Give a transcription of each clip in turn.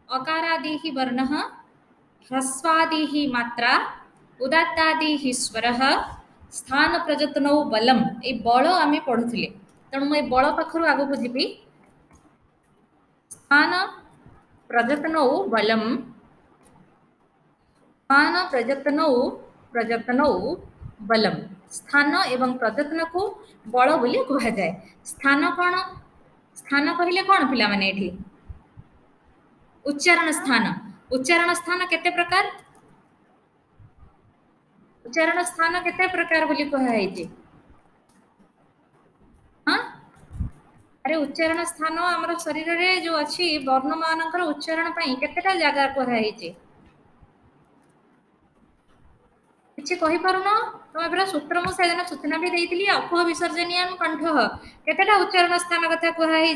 अकारादिः वर्णः ह्रस्वादिः मात्रा उदात्तादिः स्वरः स्थान प्रजतनौ बलम ए बल आमे पढ़ुथिले तेणु मैं बल पाखरु आगु जीवी स्थान प्रजतनौ बलम स्थान प्रजतनौ बलम स्थान एवं प्रजतन को बल बोली कहा जाए। स्थान कौन स्थान कहले कौन पिला माने एठी उच्चारण स्थान केते प्रकार उच्चारण स्थान केते प्रकार बोली कहा है हाँ अरे उच्चारण स्थान आमर शरीर रे जो अच्छी वर्ण मानकर उच्चारण पाई केतेटा जगह कहा है किसी कहि पारुन तुम पूरा सूत्र मु सेदिन सूचना भी देइतिली अकुह विसर्जनीयम कंठ केतेटा उच्चारण स्थान कथा कहा है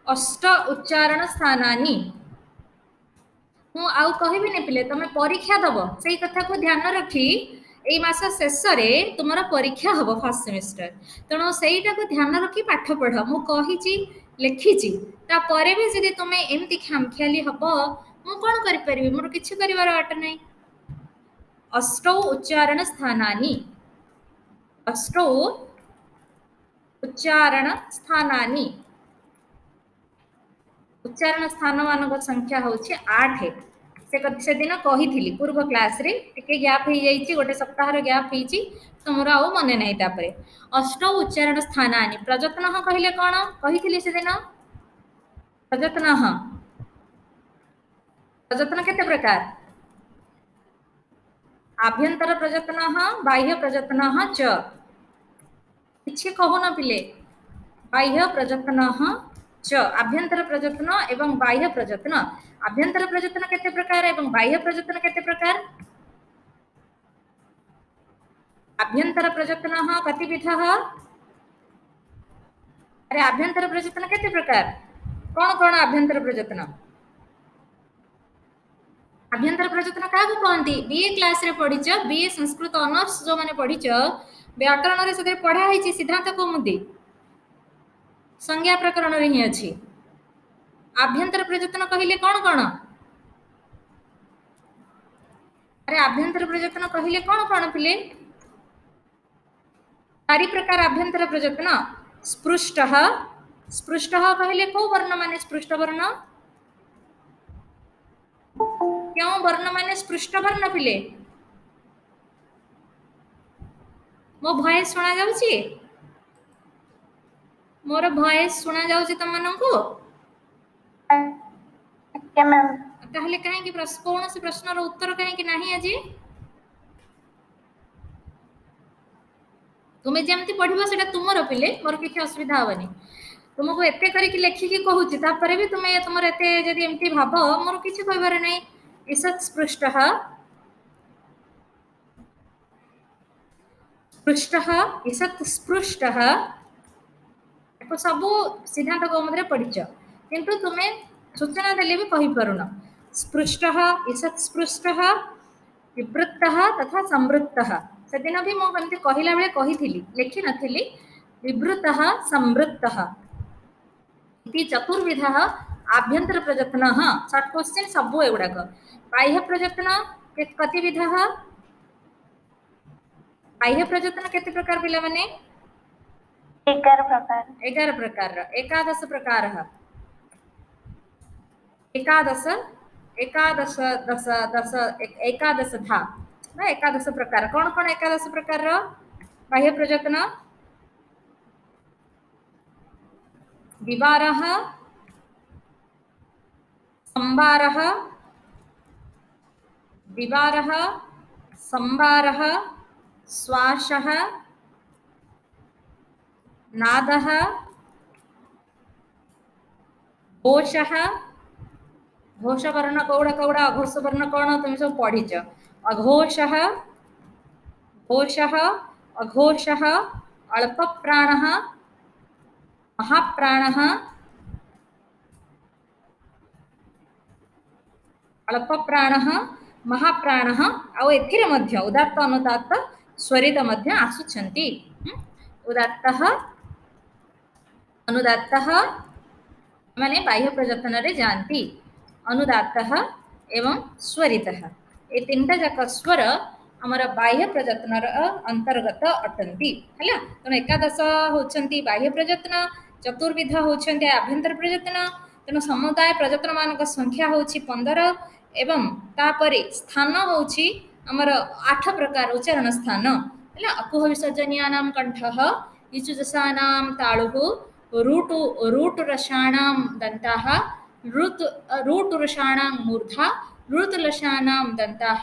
अष्ट उच्चारण स्थानानि मु आउ कहबी ने पिले तुम परीक्षा दब से कथा को ध्यान रखी एई मास शेष रे तुमरा परीक्षा हबो फर्स्ट सेमेस्टर तेणु सेईटा को ध्यान रखी पाठ पढ़ मु कहिची लिखिची ता परे भी जदि तुम एमती खामखियाली हबो मु कोन करि परिबी मोर किछि करिवार वाट नै अष्टौ उच्चारण स्थानानि अष्टौ उच्चारण स्थानानि उच्चारण स्थान मान संख्या हूँ 8 से दिन कही पूर्व क्लास रे टिके गैप हो जाइए गोटे सप्ताह गैप हो तुमर आ मन ना तापर अष्ट उच्चारण स्थानानि प्रजत्न कहले कौन कही से दिन प्रजत्न प्रजत्न केते प्रकार आभ्यंतर प्रजत्न बाह्य प्रजत्न च किछि कहून पिले बाह्य प्रजत्न च आभ्यंतर प्रजत्न एवं बाह्य प्रजत्न आभ्यंतर प्रजत्न केते प्रकार एवं बाह्य प्रजत्न केते प्रकार आभ्यंतर प्रजत्न कतिविधः अरे आभ्यंतर प्रजत्न केते प्रकार कौन कौन आभ्यंतर प्रजत्न आभ्यंतर प्रजत्न क्या कहती बीए क्लास रे पढ़ीच बीए संस्कृत ऑनर्स जो माने पढ़ीच व्याकरण रे से पढ़ा है सिद्धांत कौमुदी संज्ञा प्रकरण रे ही अछि आभ्यंतर प्रजत्न कहले कौन कौन अरे आभ्यंतर प्रजत्न कहले कौन कौन पिले 4 प्रकार आभ्यंतर प्रजत्न स्पृष्टः स्पृष्टः कहले को वर्ण माने स्पृष्ट वर्ण क्यों वर्ण माने स्पृष्ट वर्ण पिले मो भॉइस सुना जाउची मोर भॉइस सुना जाउची तुम माननकु क्या मैम ताहले काहे कि कौन से प्रश्न रो उत्तर काहे कि नाही आज तुम्हें जमती पढ़िबो सेटा तुमरो पिले मोर किछि असुविधा होबनी तुमको एते करी कि लेखिकी कहूची तापरे भी तुम तुमर एते जदि एमती भाब मोर किछि कहबार नै ईसत् स्पृष्टः स्पृष्टः ईसत् स्पृष्टः एको सब सिद्धांत कौमुदी पढ़िच किंतु तुम्हें सूचना देले भी कहि पारुन स्पृष्टः ईसत् स्पृष्टः विवृत्तः तथा संवृत्तः से दिन भी मो कमती कहला बेले कहिथिली लिखि नथिली विवृतः संवृत्तः इति चतुर्विधः आभ्यंतर प्रजत्न शॉर्ट क्वेश्चन सब एगुड़ाक बाह्य प्रजत्न कतिविधः बाह्य प्रजत्न केते प्रकार पिला माने 11 प्रकार एकादश प्रकार एकादश एकादश दश दश एकादश था ना एकादश प्रकार कौन कौन एकादश प्रकार बाह्य प्रजत्न विवारः संवारः विवारः संवारः श्वासः नादः घोषः घोषवर्ण कौड़ा कौड़ा अघोषवर्ण कौन तुम सब पढ़ीच अघोषः घोषः अघोषः अल्प प्राणः महाप्राणः अल्प प्राणः महाप्राणः आउ एथिरे मध्य उदात्त अनुदात्त स्वरित मध्य आसुछन्ति उदात्तः अनुदात्तः माने बाह्य प्रजनन रे जानती अनुदात्तः एवं स्वरितः ए तीनटा जाक स्वर आमर बाह्य प्रजनन अंतर्गत अटंती हैला तेणु एकादश होचंती बाह्य प्रजनन चतुर्विध होचंती आभ्यंतर प्रजनन तेणु समुदाय प्रजनन मानक संख्या होची 15 एवं तापरे स्थान होची आमर 8 प्रकार उच्चारण स्थान हैला अकुह विसर्जनीयानां कंठः इचुजसानां तालुः रूटु रूटुरसाणां दन्ताः रूटुरसाणां मूर्धा ऋतुलसानां दन्ताः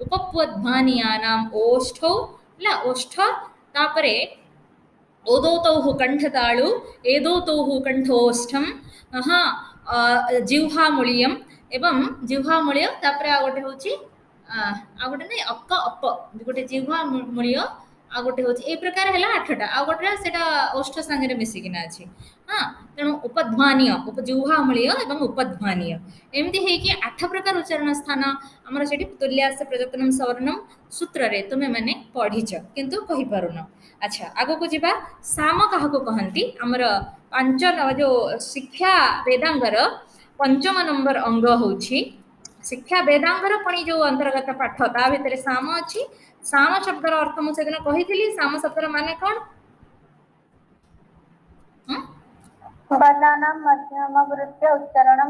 उपप्वध्मानीयानाम् ओष्ठौ ಇಲ್ಲ ओष्ठ तापरे ओदोतौः कंठताळु एदोतौः कंठोष्ठम जिह्वामूल्यम एवं जिह्वामूल्य तापरे आ गोटे होची आ गोटे नै अक्क अप गोटे जिह्वामूल्य आ गोटे होची ए प्रकार हैला 8टा आ गोटे सेटा ओष्ठ संगे मिसी किना अछि हां तेणु उपध्मानीय उपजिह्वामूल्य एवं उपध्मानीय एमती है कि 8 प्रकार उच्चारण स्थान हमर सेठी तुल्यास प्रजतनम सवर्णम सूत्र रे तुमे माने पढिछ किंतु कहि पारुन अच्छा आगो को जिबा साम काहा को कहंती हमर पांच जो शिक्षा वेदांगर पंचम नंबर अंग होची शिक्षा वेदांगर पणी जो अंतर्गत पाठ ता भितरे साम अछि साम शब्दर अर्थ मु सेदिन कहिथिली साम शब्दर माने कोन वर्णानां मध्यमवृत्त्या उच्चारणं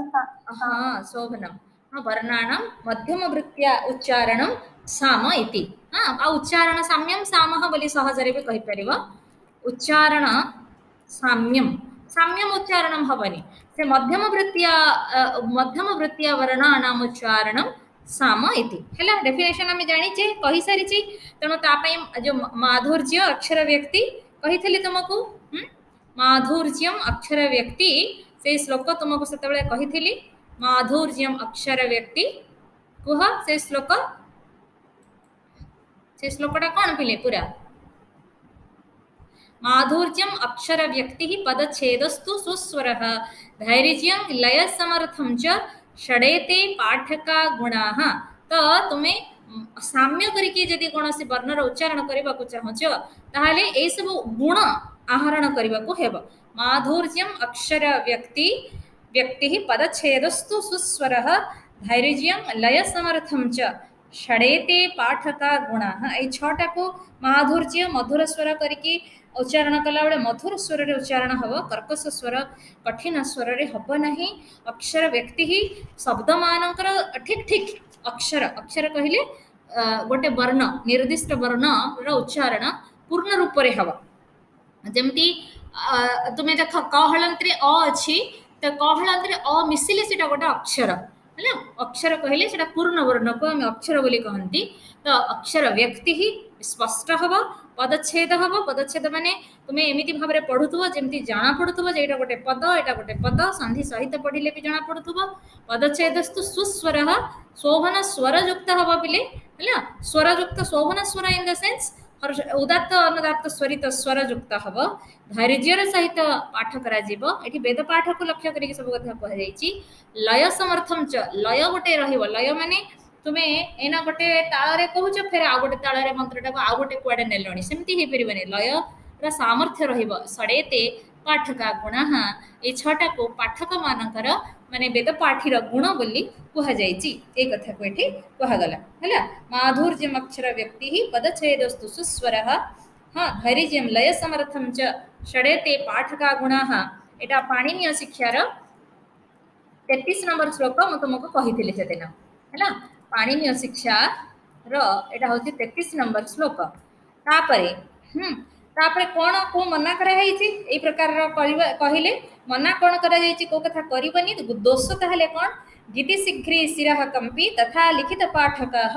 हाँ शोभनम हाँ वर्णानां मध्यमवृत्त्या उच्चारणं साम इति हाँ आ उच्चारण साम्यम सामः बोली सहजरे भी कहि परिबो उच्चारण साम्यम साम्यम उच्चारणं हबनी से मध्यमवृत्त्या वर्णानां उच्चारणं साम इति हैला डेफिनेशन आमे जानि जे कहि सारि छि तेणु ता पई जो माधुर्य अक्षर व्यक्ति कहिथली तुमको माधुर्यम अक्षर व्यक्ति से श्लोक तुमको सेतबेले कहिथिली माधुर्यम अक्षर व्यक्ति कुह से श्लोकटा कौन पिले पूरा माधुर्यम अक्षर व्यक्ति पदच्छेदस्तु सुस्वरः धैर्यं लय समर्थम च षडेते पाठका गुणाः तो तुम्हें साम्य करके जदि कोनोसी वर्णर उच्चारण करबा को चाहछ ताहाले ए सब गुण आहरण करबा को हेबो माधुर्यम अक्षर व्यक्ति पदच्छेदस्तु सुस्वरः धैर्यं लय समर्थम च षडेते पाठका गुणाः ए छटा को माधुर्य मधुर स्वर करके उच्चारण कला बेले मधुर स्वर रे उच्चारण हबो कर्कश स्वर कठिन स्वर रे हबो नाही अक्षर व्यक्ति ही शब्द मानकर ठीक ठीक अक्षर अक्षर कहिले गोटे वर्ण निर्दिष्ट वर्ण रो उच्चारण पूर्ण रूप रे हबो जेमती तुमे देख कहलंतरे अ अछि त कहलंतरे अ मिसिले सेटा गोटे अक्षर हैला अक्षर कहिले सेटा पूर्ण वर्ण को हम अक्षर बोली कहंती तो अक्षर व्यक्ति ही स्पष्ट हबो पदच्छेद हबो पदच्छेद माने तुमे एमिति भाबरे पढुथुबो जेमति जाना पडुथुबो जे एटा गोटे पद संधि सहित पढिले भी जाना पडुथुबो पदच्छेदस्तु सुस्वरः शोभन स्वर युक्त हबो बिले हैला स्वर युक्त शोभन स्वर इन द सेंस उदात्त अनुदात्त स्वरित स्वर युक्त हबो धैर्यर सहित पाठ करा जीवो एठी वेद पाठ को लक्ष्य करिक सब कथा कह जाईची लय समर्थम च लय गोटे रहिबो लय माने तुमे एना गोटे ताଳରେ कहूछ फेर आ गोटे ताଳରେ मंत्रटा को आ गोटे कुआडे नेलणी सेमति हे परिबने लय रा सामर्थ्य रहिबो सडेते पाठका गुणः ए छटा को पाठक मानकर माने वेद पाठीर गुण बोली कह जाईची ए कथा को एठी कहा गला हैला माधुर्यम अक्षर व्यक्ति पदच्छेदस्तु सुस्वरः हाँ धैर्यं लय समर्थम च षडेते पाठका गुणाः एटा पाणिनीय शिक्षार 33 नंबर श्लोक मु तुमको कहिथिले सेदिन हैला पाणिनीय शिक्षा रो एटा होची 33 नंबर श्लोक तापरे तापरे कोन को मना करा हेची ए प्रकार रो कहिले मना कोन करा जाईची को कथा करिबनी दोष ताहले कोन गीति शीघ्री शिरः कंपी तथा लिखित पाठकः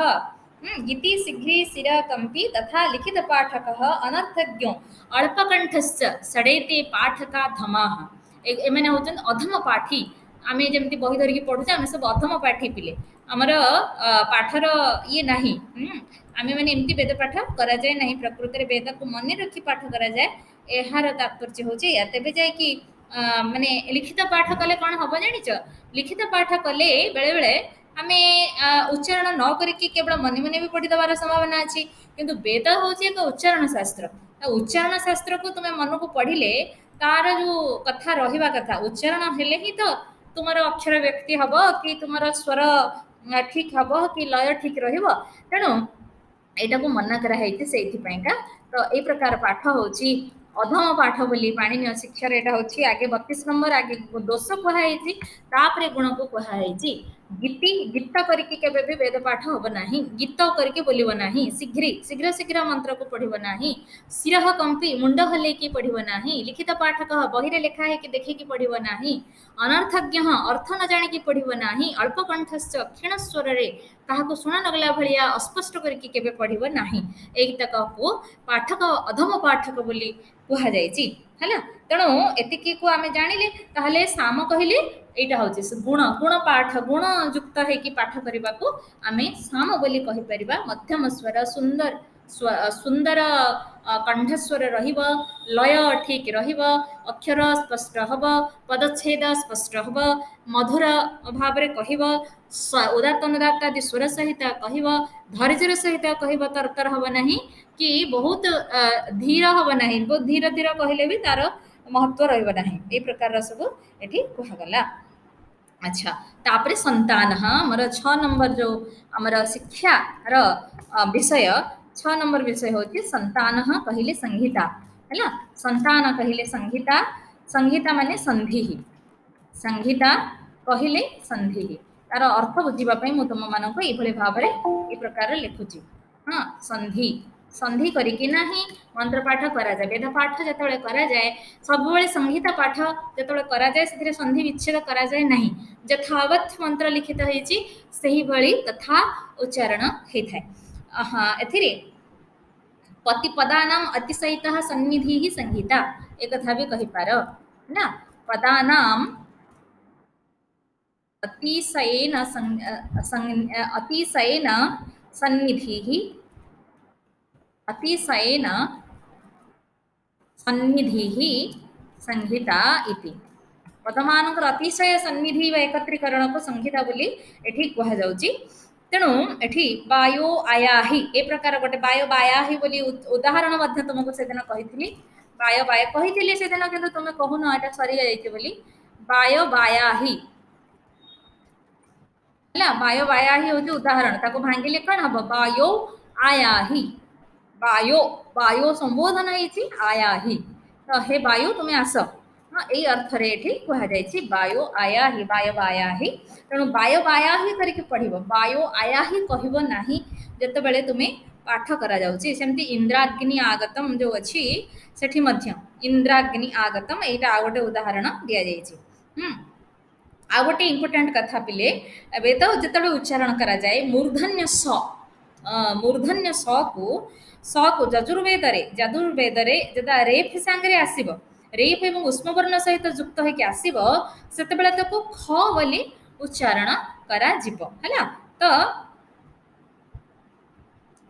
गीति शीघ्री शिरः कंपी तथा लिखित पाठकः अनर्थज्ञो अल्पकंठश्च सडेते पाठका धमाः ए माने होचन अधम पाठी आमे जेमति बही धरिकी पढुचे आमे सब अधम पाठी पिले हमर पाठर ये नाही आमे माने एमति वेद पाठ करा जाय नाही प्रकृति रे वेद को मने रखी पाठ करा जाय एहार तात्पर्य होचे या तेबे जाय कि माने लिखित पाठ कले कोन हबो जानिच लिखित पाठ कले बेले बेले आमे उच्चारण न करिकी केवल मने मने भी पढ़ी दबार संभावना अछि किंतु वेद होचे एक उच्चारण शास्त्र उच्चारण शास्त्र को तुमे मन को पढ़िले तार जो कथा रहिबा कथा उच्चारण हेले ही तो तुमर अक्षर व्यक्ति हबो कि तुमर स्वर ठीक हबो कि लय ठीक रहिबो तेणु एटा को मना करा हेति सेति पैका तो ए प्रकार पाठ होची अधम पाठ बोली पाणिनीय शिक्षा एटा होची आगे 32 नंबर आगे दोष कहा हेची तापरे गुण को कहा हेची गीति गीत करके केबे भी वेद पाठ होब नाही गीत करके बोलिबो नाही शीघ्र शीघ्र शीघ्र मंत्र को पढ़िबो नाही सिरह कंपी मुंड हले की पढ़िबो नाही लिखित पाठ कह बही रे लिखा है कि देखि की पढ़िबो नाही अनर्थज्ञ अर्थ न जानि की पढ़िबो नाही अल्प कंठस्य क्षीण स्वर रे काहाको सुना नगला भलिया अस्पष्ट करके केबे पढ़िबो नाही एई तक को पाठक अधम पाठक बोली कुहा जायछि हला तेणु एतिकी को आमे जानिले ताहले साम कहिले एटा होछि गुण गुण पाठ गुण युक्त है कि पाठ करबा को आमे साम बोली कहि परिबा मध्यम स्वर सुंदर सुंदर कंठस्वर रहिब लय ठीक रहिब अक्षर स्पष्ट हब पदच्छेद स्पष्ट हब मधुर भाव रे कहिब उदात्त अनुदात्त आदि स्वर सहित कहिब धैर्यर सहित कहिब तरतर हब नाही कि बहुत धीर हब नाही बहुत धीर धीर कहले भी तार महत्व रहइब नाही ए प्रकार सब एठी कहा गला अच्छा तापरे संतान हमर 6 नंबर जो हमर शिक्षा रो विषय 6 नंबर विषय होची संतान कहिले संहिता हैला संतान कहिले संहिता संहिता माने संधि संहिता कहिले संधि तार अर्थ बुझिबा पई मु तुम मानको ए भली भाव रे ए प्रकार लिखुची हां संधि संधि करिकि नाही मंत्र पाठ करा जाय वेद पाठ जतळे करा जाय सब बेले संहिता पाठ जतळे करा जाय सेथिरे संधि विच्छेद करा जाय नाही यथावत मंत्र लिखित हेची सही भली तथा उच्चारण हेथाय हां एथिरे पतिपदानाम अतिशयितः सन्निधि संहिता एक कथा भी कहि पार ना पदानाम अतिशयेन अतिशयेन सन्निधिः अतिशयेन सन्निधिः संहिता इति पदमानकर अतिशय सन्निधि व एकत्रीकरण को संहिता बोली एठी कहा जाउची तेणु एठी वायो आयाहि ए प्रकार गोटे वायो बायाहि बोली उदाहरण मध्य तुमको सेदिन कहिथिली वायो बाय कहिथिली सेदिन किंतु तुमे कहून एटा सरी जाइछि बोली वायो बायाहि हला वायो बायाहि होची उदाहरण ताको भांगिले कोन हबो वायो आयाहि वायो वायो संबोधन हेछि आयाहि तो हे वायु तुमे आस हाँ यही अर्थ रे एठी कहा जायछि वायो आयाहि वायो बायाहि तेणु वायो बायाहि करिके पढ़िबो वायो आयाहि कहिबो नाही जते बेले तुमे पाठ करा जाउछि सेमति इंद्राग्नि आगतम जो अछि सेठी मध्य इंद्राग्नि आगतम एटा आ गोटे उदाहरण दिया जायछि आ गोटे इंपोर्टेंट कथा पिले एबे तो जतबे उच्चारण करा जाय मूर्धन्य स को यजुर्वेद रे जदा रेफ सांगरे आसीबो रेफ एवं उष्म वर्ण सहित युक्त होके आसीबो सेते बेले ताको ख बोली उच्चारण करा जिवो हला तो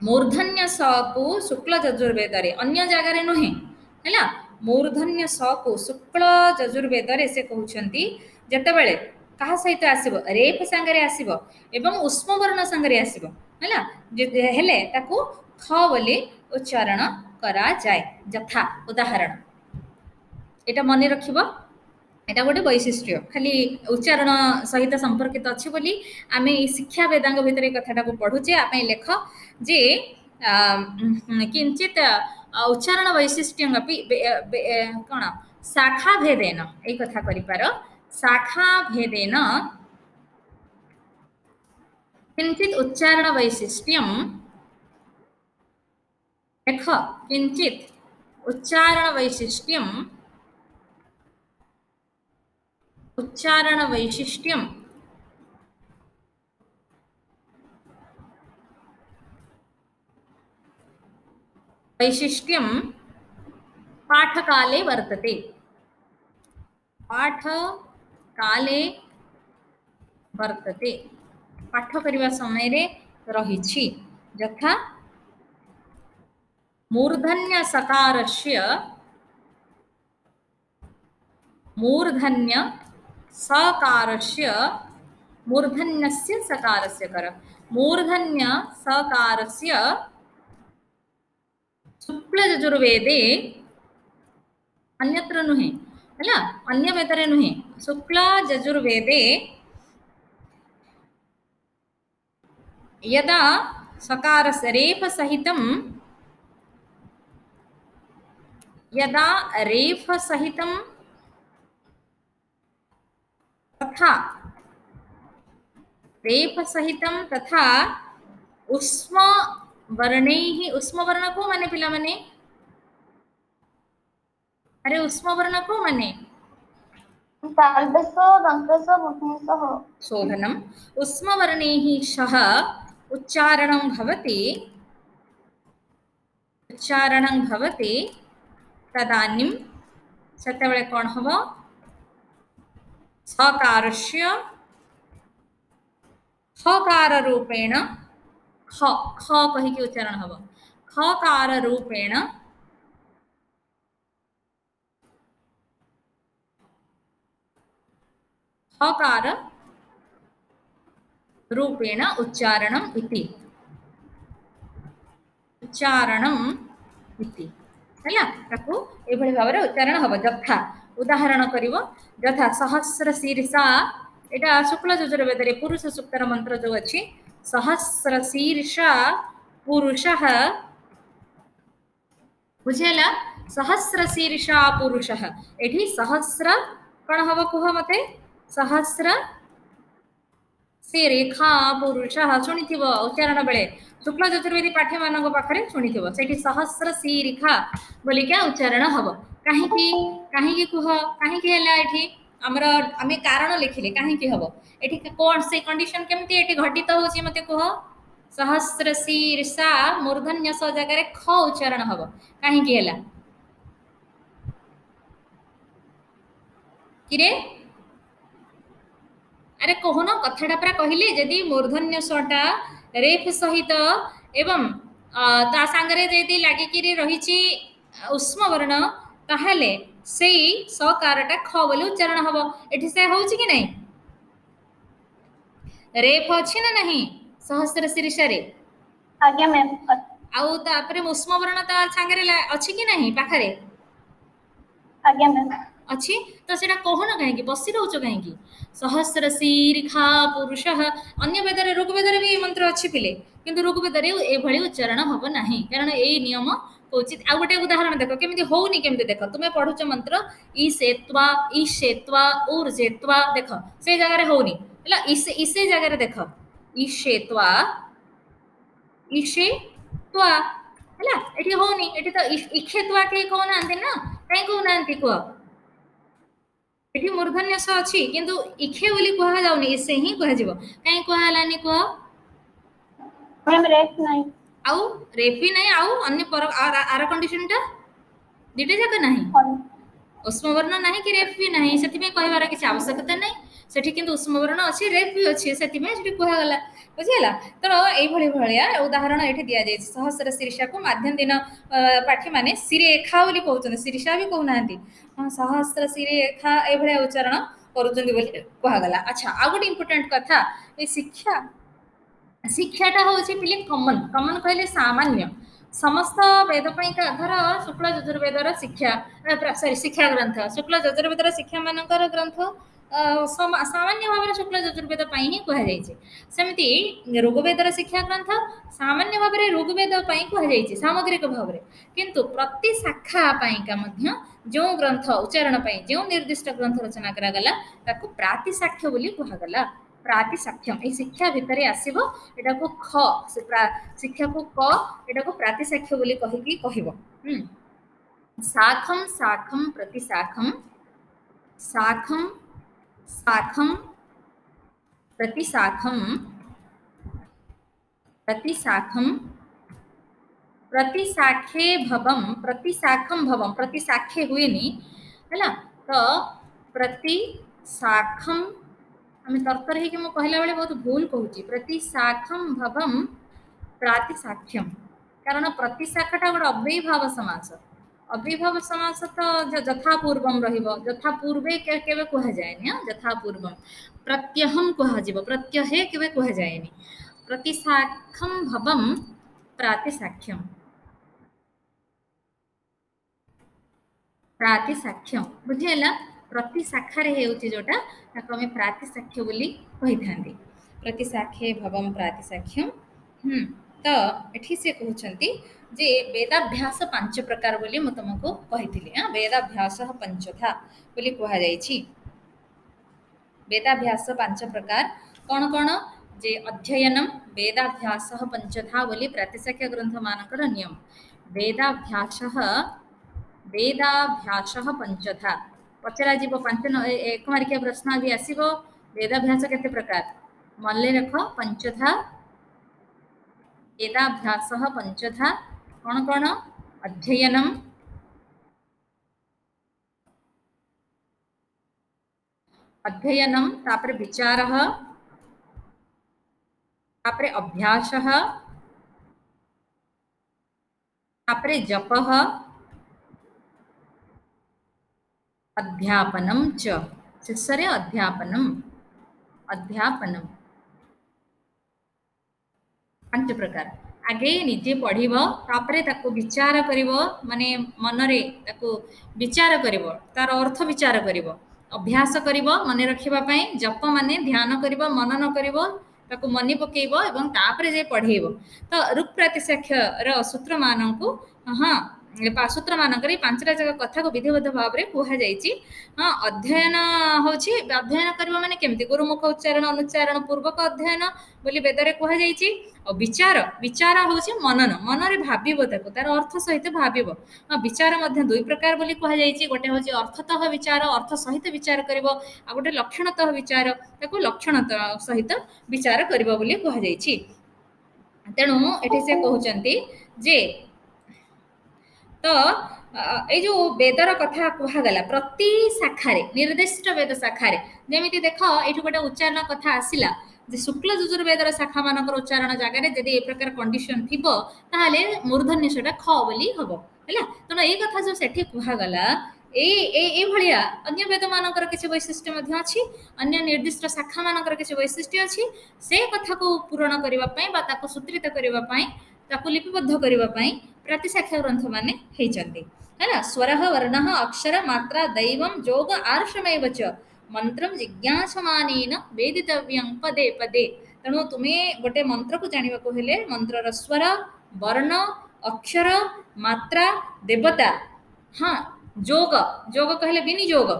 मूर्धन्य स को शुक्ल यजुर्वेद रे अन्य जगह रे नहे हला मूर्धन्य स को शुक्ल यजुर्वेद रे से कहउछंती जते बेले कहा सहित आसीबो रेफ सांगरे आसीबो एवं उष्म वर्ण सांगरे आसीबो हला हेले ताको ख बोली उच्चारण करा जाय यथा उदाहरण एटा मने रखिबो एटा गोटे वैशिष्ट्य खाली उच्चारण सहित संपर्कित अछि बोली आमे शिक्षा वेदांग भितरे कथाटा को पढुचे आपे लेख जे किंचित उच्चारण वैशिष्ट्यं अपि कोन शाखा भेदेन ए कथा करि पारो शाखा भेदेन किंचित उच्चारण वैशिष्ट्यं लेख किंचित उच्चारण वैशिष्ट्यं वैशिष्ट्यं पाठकाले वर्तते पाठ करिवा समय रे रहिछि यथा मूर्धन्य सकारस्य मूर्धन्यस्य सकारस्य कर मूर्धन्य सकारस्य शुक्ल यजुर्वेदे अन्यत्र नुहे है अन्य वेदरे नुहे शुक्ल यजुर्वेदे यदा सकारस्य रेफ सहितं यदा रेफ सहितं तथा रेफ सहितं तथा उष्म वर्णैः उष्म वर्ण को माने पिला माने अरे उष्म वर्ण को माने तालबेश दंतेश मूर्धन्यः शोधनम् उष्म वर्णैः सह उच्चारणं भवति तदानीं सेतेबेले कोन हबो सकारस्य खकार रूपेण ख ख कहि के उच्चारण हबो खकार रूपेण खकार रूपेण उच्चारणम् इति हैला ताकू एभଳି भाବରେ उच्चारण हबो यथा उदाहरण करिवो यथा सहस्र शीर्षा एटा शुक्ल यजुर्वेदरे पुरुष सूक्तर मंत्र जो अछि सहस्र शीर्षा पुरुषः बुझेला सहस्र शीर्षा पुरुषः एठी सहस्र कोन हबो कुह मते सहस्र शीर्षा पुरुषः सुनिथिबो उच्चारण बेले शुक्ल यजुर्वेदी पाठ्य मानक पाखरे सुनिथिबो सेठी सहस्र शीर्षा बोली क्या उच्चारण हबो काहे कुह काहे हेला एठी हमरा आमे कारण लिखिले काहे की हबो एठी कोन से कंडीशन केमती एठी घटित होची मते कुह सहस्र शीर्षा मूर्धन्य स जगह ख उच्चारण हबो काहे की हेला किरे अरे कहन कथाटा पूरा कहले जदि मूर्धन्य सटा रेफ सहित एवं ता सांगरे जदि लागिकी रही उष्म वर्ण ताहले से सकारटा ख बोली उच्चारण हम एठी से होउची कि नहीं रेफ अछि ना नहीं सहस्र शीर्ष रे आज्ञा मैम आउ तापरे उष्म वर्ण ता सांगरे अछि कि नहीं पाखरे आज्ञा मैम अच्छी तो सेटा कहन कहीं बसी रोच कहीं सहस्र शीर्षा पुरुषः अन्य वेदरे ऋग्वेदरे भी मंत्र अच्छी पिले किंतु ऋग्वेदरे एभली उच्चारण हम ना कारण यही नियम कौचित आ गोटे उदाहरण देख केमी होनी केमी देख तुम्हें पढ़ुच मंत्र ईशेत्वा ऊर्जेत्वा देख से जगह होनी है इसे जगह देख ईशेत्वा ईशेत्वा है ये होनी ये तो इक्षेत्वा कहीं कहना ना कहीं कहना कह एठी मूर्धन्य स अछि किंतु इखे बोली कहा जाउनी इसे ही कहा जीवो काई कहा हलानी कह मैम रेफ नहीं आउ रेफी नहीं आउ अन्य पर आर कंडीशन टा दिटे जाक नहीं उष्म वर्ण नहीं कि रेफ भी नहीं सेति में कहबार किछ आवश्यकता नहीं सेठी किंतु उष्म वर्ण अछि रेफ भी अछि सेति में सेठी कहा गला बुझिला तो एई भली भलिया उदाहरण एठी दिया जाय सहस्र शीर्षा को माध्यम दिन पाठी माने सिरेखा बोली कहउछन शीर्षा भी कहउनांती सहस्र सिरेखा एई भलिया उच्चारण करूछन बोली कहा गला अच्छा आ गुड इंपोर्टेंट कथा ए शिक्षाटा हूँ पिले कमन कमन कहले सामान्य समस्त वेद धर शुक्ल यजुर्वेदर शिक्षा सॉरी शिक्षा ग्रंथ शुक्ल यजुर्वेदर शिक्षा मानकर ग्रंथ सामान्य भाव शुक्ल यजुर्वेद ही कहुई सेमती ऋग्वेदर शिक्षा ग्रंथ सामान्य भाव ऋग्वेद कहुई सामग्रिक भाव में किंतु प्रति शाखा जो ग्रंथ उच्चारण जो निर्दिष्ट ग्रंथ रचना करागला ताको प्रातिशाख्य बोली कहगला प्रातिशाख्यम ए शिक्षा भितर आसीबो एटा को ख शिक्षा को क एटा को प्रातिशाख्य बोली कहि कहबो शाखम शाखम प्रतिशाखम शाखम शाखम प्रतिशाखम प्रतिशाखम प्रतिशाखे भवम प्रतिशाखम भवम प्रतिशाखे हुएनी हैला तो प्रतिशाखम आम तरतर है कि मैं कहला बेले बहुत भूल कहूँ प्रतिशाखम भवम प्रातिशाख्यम कारण प्रतिशाखाटा गोटे अव्ययीभाव समास अव्ययीभाव समास तो यथापूर्वम यथापूर्वे केवे कह जाएनि यथापूर्वम प्रत्यहम कह प्रत्यहे केवे कह जाएनि प्रतिशाखम भवम प्रातिशाख्यम प्रातिशाख्यम बुझीगला प्रति शाखारे हेउची जोटा ताको हमें प्रातिशाख्य बोली कहि थांती प्रतिशाखे भवम प्रातिशाख्यम तो एठी से कहउछंती जे वेदाभ्यास पांच प्रकार बोली म तुमको कहिथिली हां वेदाभ्यास पंचथा बोली कहा जाईछि वेदाभ्यास पांच प्रकार कौन कौन जे अध्ययनम वेदाभ्यास पंचथा बोली प्रातिशाख्य ग्रंथ मानकर नियम वेदाभ्यास वेदाभ्यास पंचथा पचरा जीव पांच एक मार्किया प्रश्न भी आसीबो वेदाभ्यास केते प्रकार मल्ले रख पंचथा वेदाभ्यास पंचथा कौन कौन अध्ययनम अध्ययनम तापर विचारः तापर अभ्यासः तापर जपः अध्यापनम च शेषरे अध्यापनम अध्यापनम पांच प्रकार आगे निजे पढ़िबो तापरे ताको विचार करिवो माने मनरे ताको विचार करिवो तार अर्थ विचार करिवो अभ्यास करिवो मने रखिबा पई जप माने ध्यान करिवो मनन करिवो ताको मनि पकेइबो एवं तापरे जे पढ़ेइबो तो ऋक् प्रतिशाख्य र सूत्र माननकु हां सूत्र मानकर पांचटा जगह कथा को विधिबद्ध भाव में कहा जाइए हाँ अध्ययन होची अध्ययन करबा माने केमती गुरुमुख उच्चारण अनुच्चारण पूर्वक अध्ययन बोली वेदरे कहा जाइए और विचार विचार होची मनन मन रे भाबिबो ताको तार अर्थ सहित भाबिबो हाँ विचार मध्य दुई प्रकार बोली कहा जाइए गोटे होची अर्थतः विचार अर्थ सहित विचार करिवो आ गोटे लक्षणतः विचार ताको लक्षण सहित विचार करिवो बोली कहा जाइए तेणु एठी से कहउचंती जे तो ये जो वेदर कथा कहगला प्रति शाखारे निर्दिष्ट वेद शाखारे जमी देख ये गोटे उच्चारण कथा आसला जे शुक्ल यजुर्वेदर शाखा मानकर उच्चारण जगह जदि ए प्रकार कंडीशन थिबो ताहाले मूर्धन्य सेटा ख बोली हबो हैला तनो ए कथा जो सेठी कहगला ए भलिया अन्य वेद मानकर किसी वैशिष्ट्य मध्य अछि अन्य निर्दिष्ट शाखा मानकर किसी वैशिष्ट्य अछि से कथा को पूरण करिवा पई बा ताको सूत्रित करिवा पई ताको लिपिबद्ध करिवा पई प्रतिशाख्य ग्रंथ माने हेचंती हैला स्वरः वर्णः अक्षर मात्रा दैवं जोग आर्षमेव च मंत्रम जिज्ञासमानेन वेदितव्यं पदे पदे तेणु तुम्हें गोटे मंत्र को जानिबा को हेले मंत्रर स्वर वर्ण अक्षर मात्रा देवता हाँ जोग जोग कहले विनियोग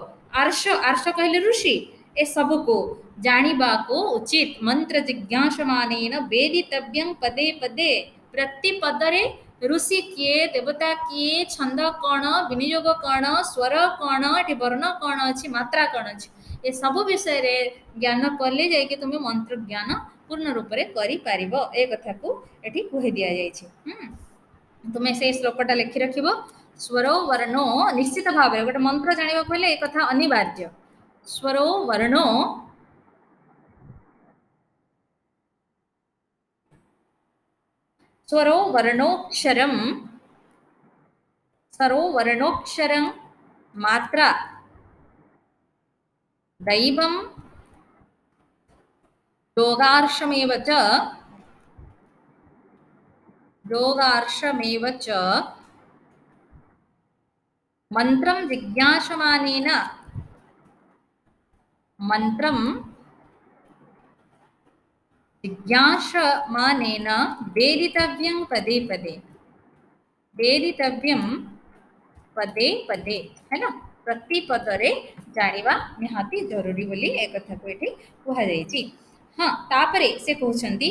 आर्ष आर्ष कहले ऋषि ए सब को जानिबा को उचित मंत्र जिज्ञासमानेन वेदितव्यं पदे पदे प्रति पदरे ऋषि किए देवता किए छंद कौन विनियोग कौन स्वर कौन ये वर्ण कौन अच्छी मात्रा कौन अच्छी ये सब विषय रे ज्ञान कले जाइए तुम्हें मंत्र ज्ञान पूर्ण रूप से करि ए कथा को एठी कहि दिया जाइए तुम्हें से श्लोकटा लिखि रखिबो स्वरो वर्णो निश्चित भाव में गोटे मंत्र जानिबा कहले ए कथा अनिवार्य स्वरो वर्णो स्वरो वर्णोक्षरम स्वरो वर्णोक्षरं मात्रा दैवं योगार्षमेव च मंत्रं जिज्ञासमानेन मंत्रं जिज्ञासमानेन वेदितव्यं पदे पदे वेदितव्यं पदे पदे है ना प्रति पदरे जानिबा निहाती जरूरी बोली एक कथा को एठी कहा जायछि हाँ तापरे से कहउछंती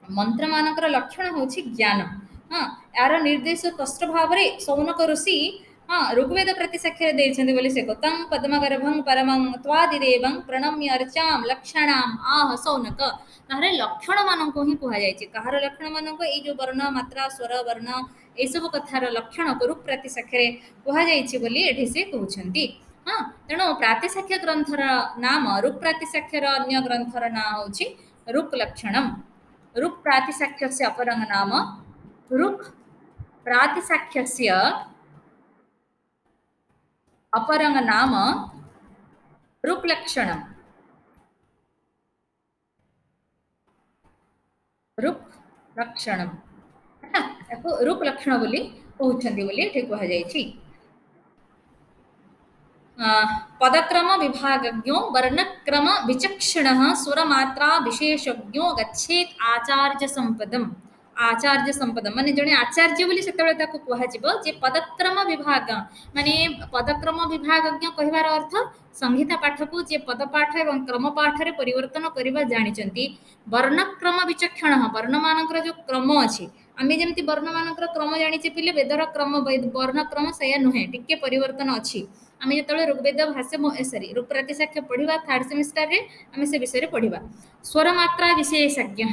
मंत्र मानकर लक्षण होछि ज्ञान हाँ यार निर्देश स्पष्ट भाव रे सौनक ऋषि हाँ ऋग्वेद प्रतिशाख्य देइछन्ति बोली से कतं पद्मगर्भं परमं त्वादिदेवं प्रणम्य अर्चां लक्षणाम आह सौनक तारे लक्षण मान को ही कहा जायछि कहार लक्षण मान को ए जो वर्ण मात्रा स्वर वर्ण ए सब कथार लक्षण को ऋक् प्रतिशाख्य कहा जायछि बोली एठी से कहउछन्ति हाँ तेणु प्रातिशाख्य ग्रंथर नाम ऋक् प्रतिशाख्यर अन्य ग्रंथर नाम होछि ऋक् लक्षणम ऋक् प्रातिशाख्यस्य अपरं नाम ऋक् प्रातिशाख्यस्य अपरं नाम ऋक् लक्षणम ऋक् लक्षणम ऋक् लक्षण बोली कहउछन्ति बोली ठीक कहा जायछि पदक्रम विभागज्ञो वर्णक्रम विचक्षणः स्वरमात्रा विशेषज्ञो गच्छेत् आचार्य संपदम। आचार्य संपदम माने जने आचार्य बोली सेतबे ताको कुहाजिबो जे पदक्रम विभाग माने पदक्रम विभागज्ञ कहिबार अर्थ संहिता पाठ को जे पदपाठ एवं क्रम पाठ रे परिवर्तन करिबा जानिचंती। वर्णक्रम विचक्षण वर्ण मानकर जो क्रम अछि आमे जेमति वर्ण मानकर क्रम जानिचे पिले वेदर क्रम वर्ण क्रम सया नुहे टिके परिवर्तन अछि। आमे जेतले ऋग्वेद भाष्य सॉरी ऋग प्रतिसाख्य पढ़िबा थर्ड सेमिस्टर रे आमे से विषय रे पढ़िबा। स्वर मात्रा विशेषज्ञ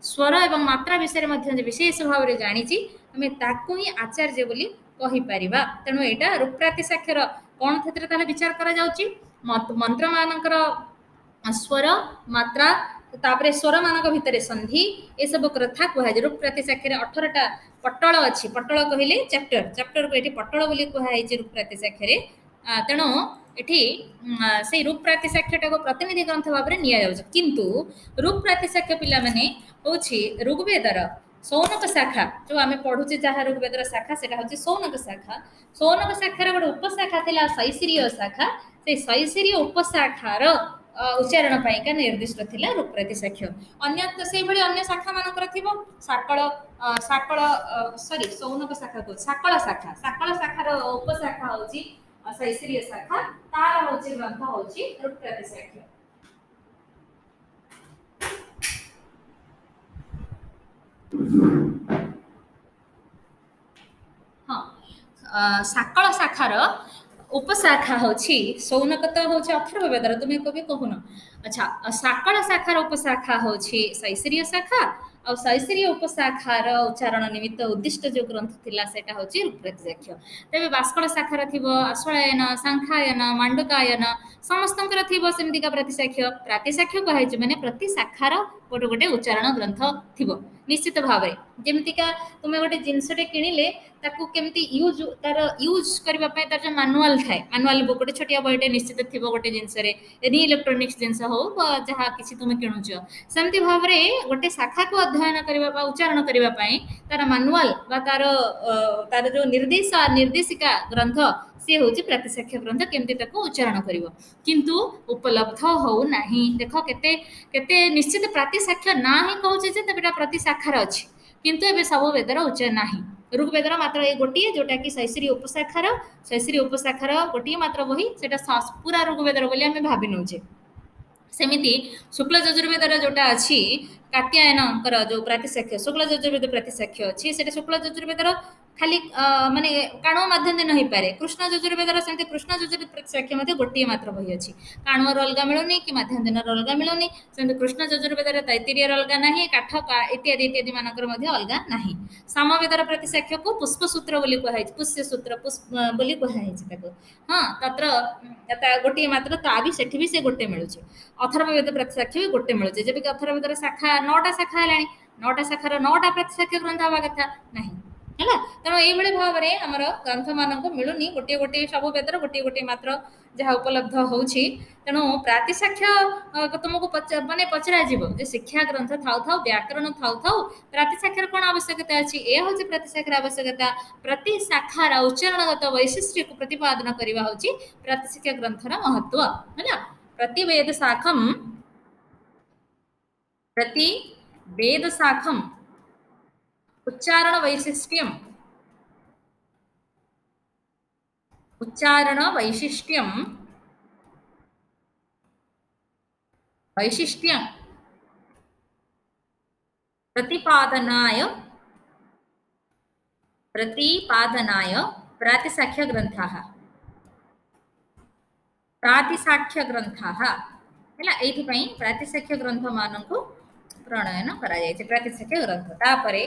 स्वर एवं मात्रा विषय मध्य जे विशेष भाव रे जानिची आमे ताकू ही आचार्य बोली कहि परिबा। तेनु एटा ऋग प्रतिसाख्यर कोन क्षेत्र ताले विचार करा जाउची मंत्र मानकर स्वर मात्रा तापरे स्वर मानक भितरे संधि ए सब कथा कहै जे ऋग प्रतिसाख्यर 18टा पटल अछि। पटल कहिले चैप्टर चैप्टर को एठी पटल बोली कहै जे ऋग प्रतिसाख्यर तेणु एठी से ऋग प्रतिसाख्यटा को प्रतिनिधि ग्रंथ भाव रे निया जाउछ। किंतु ऋग प्रतिसाख्य पिला माने होछि ऋग्वेदर सौनक शाखा जो आमे पढुचे जहा ऋग्वेदर शाखा सेटा होछि सौनक शाखा। सौनक शाखार गोटे उपशाखा थिला शैशिरीय शाखा से शैशिरीय उपशाखार उच्चारण पाइका निर्दिष्ट थिला ऋग प्रतिसाख्य। अन्य तो से भली अन्य शाखा मानकर थिबो साकळ साकळ सॉरी सौनक शाखा को साकळ शाखा साकळ शाखार उपशाखा होछि शैशिरीय शाखा तार होछि ग्रंथ होछि ऋग प्रतिसाख्य। हाँ साकळ शाखार उपशाखा होछि सौनक तो होछि अथर्व वेदर तुमे कभी कहून। अच्छा साकळ शाखार उपशाखा होछि शैशिरीय शाखा और शैशिरीय उपशाखार उच्चारण निमित्त उद्दिष्ट जो ग्रंथ थिला सेटा होछि ऋग प्रतिसाख्य। तेबे बाष्कळ शाखार थिबो आश्वलायन सांखायन मांडुकायन समस्तंकर थिबो सेमतिका प्रतिसाख्य। प्रातिसाख्य कहै माने प्रति शाखार गोटे गोटे उच्चारण ग्रंथ थिबो निश्चित भाव में जेमतिका तुमे गोटे जिनसटे किनिले ताकू केमती यूज करबा पय तार जो मैनुअल थाए मैनुअल बुक गोटे छोटिया बहिटे निश्चित थिबो गोटे जिनस रे एनी इलेक्ट्रॉनिक्स जिनस हो जहा किछि तुमे किनुछ सेमति भाव रे गोटे शाखा को अध्ययन करबा पय उच्चारण करबा पय तार मैनुअल बा तार जो निर्देशिका ग्रंथ से होची प्रतिसाख्य ग्रंथ केमती ताको उच्चारण करिवो किंतु उपलब्ध हो नाही। देखो केते केते निश्चित प्रतिसाख्य ना ही कहूचे जे तबेटा प्रतिशाखार अछि किंतु एबे सब वेदर उच्चारण नाही। ऋग्वेदर मात्र ए गोटिए जोटा कि शैशिरी उपशाखार गोटिए मात्र बही सेटा पूरा ऋग्वेदर बोली आमे भाबी नउचे। सेमिति शुक्ल यजुर्वेदर जोटा अछि कात्यायनकर जो प्रतिसाख्य शुक्ल यजुर्वेद प्रतिसाख्य अछि सेटा शुक्ल यजुर्वेदर खाली माने काणो माध्यम दे नहीं पारे। कृष्ण यजुर्वेदर सेमति कृष्ण यजुर्वेद प्रतिसाख्य मध्ये गोटिए मात्र बही अछि काणोर अलगा मिलुनी कि माध्यम दिनर अलगा मिलुनी सेमति कृष्ण यजुर्वेदर तैत्तिरीयर अलगा नाही काठ इत्यादि इत्यादि मानकर मध्ये अलगा नाही। सामवेदर प्रतिसाख्य को पुष्प सूत्र बोली कहै छै पुष्य सूत्र पुष्प बोली कहै छै ताको हां तत्र गोटिए मात्र ता भी सेठी भी से गोटे मिलुछि। अथर्ववेद प्रतिसाख्य भी गोटे मिलुछि जेबे कि अथर्ववेदर शाखा 9टा शाखा हलानी 9टा शाखार 9टा प्रतिसाख्य ग्रंथ हवा कथा नाही हैला। तेणु एभଳି भावरे हमर ग्रंथ मानक मिलुनी गोटे गोटे सब वेदर गोटे गोटे मात्र जहाँ उपलब्ध होछि। तेणु प्रातिसाख्य तुमको माने पचरा जीव जे शिक्षा ग्रंथ थाउ थाउ व्याकरण थाउ थाउ प्रातिसाख्यर कोन आवश्यकता अछि ए होछि प्रतिसाख्यर आवश्यकता प्रति शाखार उच्चारणगत वैशिष्ट्य को प्रतिपादन करिवा होछि प्रातिसाख्य ग्रंथर महत्व हैला। प्रति वेद शाखम उच्चारण वैशिष्ट्यम प्रतिपादनाय प्रातिसाख्य ग्रंथाः हैला एथि पई प्रातिसाख्य ग्रंथ मानकु प्रणयन करा जायछि प्रातिसाख्य ग्रंथ। तापरे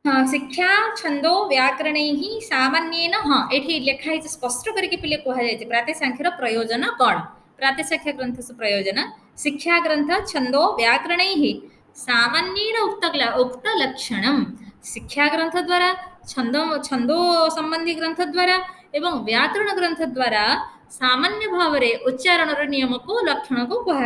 शिक्षा छंदो व्याकरण ही सामान्यन हाँ एठी लिखा है स्पष्ट करके पिले कह जाय प्रातिसाख्यर प्रयोजन कौन प्रातिसाख्य ग्रंथ से प्रयोजन शिक्षा ग्रंथ छंदो व्याकरण ही सामान्यन उक्त लक्षणम शिक्षा ग्रंथ द्वारा छंदो संबंधी ग्रंथ द्वारा एवं व्याकरण ग्रंथ द्वारा सामान्य भाव रे उच्चारण नियम को लक्षण को कह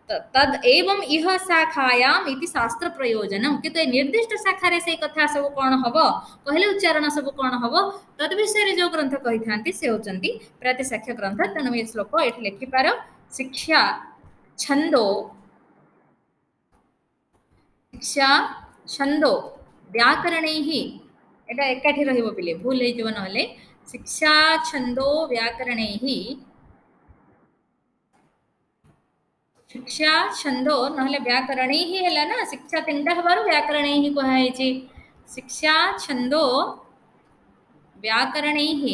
तद एवं इह शाखायाम इति शास्त्र प्रयोजनम किंतु ए निर्दिष्ट शाखा रे से कथा सब कोन हबो कहले उच्चारण सब कोन हबो तद विषय रे जो ग्रंथ कहि थांती से होचंती प्रतिशाख्य ग्रंथ तनु ए श्लोक एठी लिखि पारो शिक्षा छंदो शिक्षा छंदो व्याकरणैः एटा एकाठी रहिबो पिले भूल हे जवन हले शिक्षा छंदो व्याकरणैः शिक्षा छंदो नहले व्याकरणैः हैला ना शिक्षा तीनटा हबारु व्याकरणैः कहा हैछि शिक्षा छंदो व्याकरणैः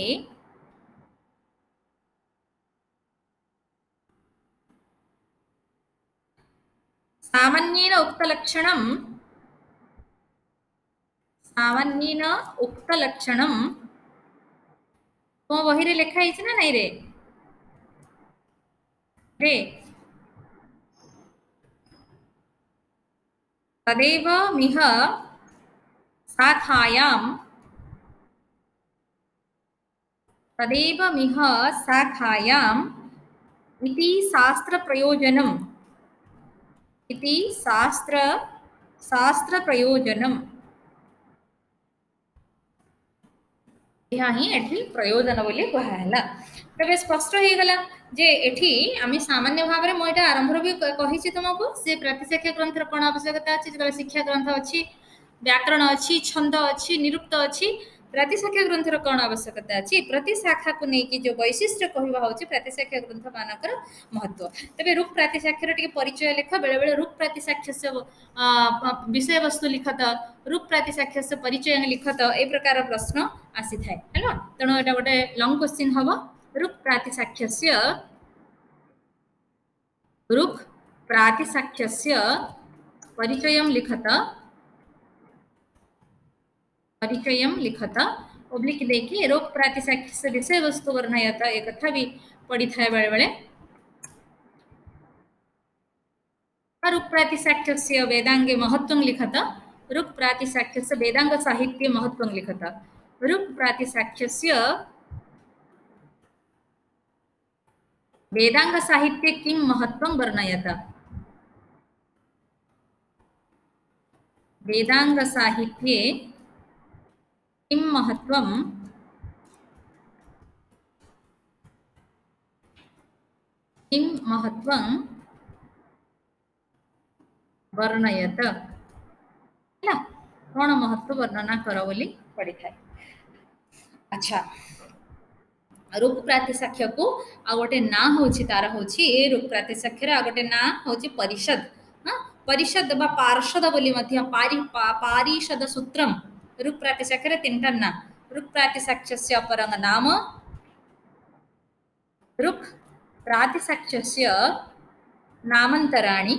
सामान्येन उक्तलक्षणं तो वही रे लेखा हैछि ना नहीं रे रे तदेव मिह शाखायां तदेव मिह शाखायाम् इति शास्त्र प्रयोजनम् इति शास्त्र प्रयोजनम् यह ही एठी प्रयोजन बोली कहा हैला तबे स्पष्ट हे गला जे एठी आमी सामान्य भाव रे मोइटा आरंभ रे भी कहिछि तुमको से प्रतिशाख्य ग्रंथ र कोन आवश्यकता अछि जे शिक्षा ग्रंथ अछि व्याकरण अछि छंद अछि निरुक्त अछि प्रतिशाख्य ग्रंथ र कोन आवश्यकता अछि प्रतिशाखा को नै कि जो वैशिष्ट्य कहिबा होछि प्रतिशाख्य ग्रंथ मानकर महत्व तबे रूप प्रतिशाख्य रे टिके परिचय लेख बेले बेले रूप प्रतिशाख्य से विषय वस्तु लिखत रूप प्रतिशाख्य से परिचय लिखत ए प्रकार प्रश्न आसी थाए हैलो तणो एटा गोटे लॉन्ग क्वेश्चन हबो रूप प्रतिशाख्यस्य रूप प्रातिशाख्यस्य परिचयं लिखत ओब्लिक देखि रूप प्रातिशाख्यस्य विषय वस्तु वर्णयत एक कथा भी पढ़ी थाए बेले बेले रूप प्रातिशाख्यस्य वेदांगे महत्वं लिखत रूप प्रातिशाख्यस्य वेदांग साहित्ये महत्वं लिखत रूप प्रातिशाख्यस्य वेदांग साहित्ये किं महत्वं वर्णयत वेदांग साहित्ये किं महत्वं वर्णयत ना कौन महत्व वर्णना कर बोली पड़ी थाए अच्छा रूप प्रातिशाख्य को आ गोटे ना होछि तार होछि ए रूप प्रातिशाख्य रे आ गोटे ना होछि परिषद हां परिषद बा पार्षद बोली मध्य पारिषद सूत्रम रूप प्रातिशाख्य रे तीनटा ना रूप प्रातिशाख्यस्य अपरंग नाम रूप प्रातिशाख्यस्य नामान्तराणि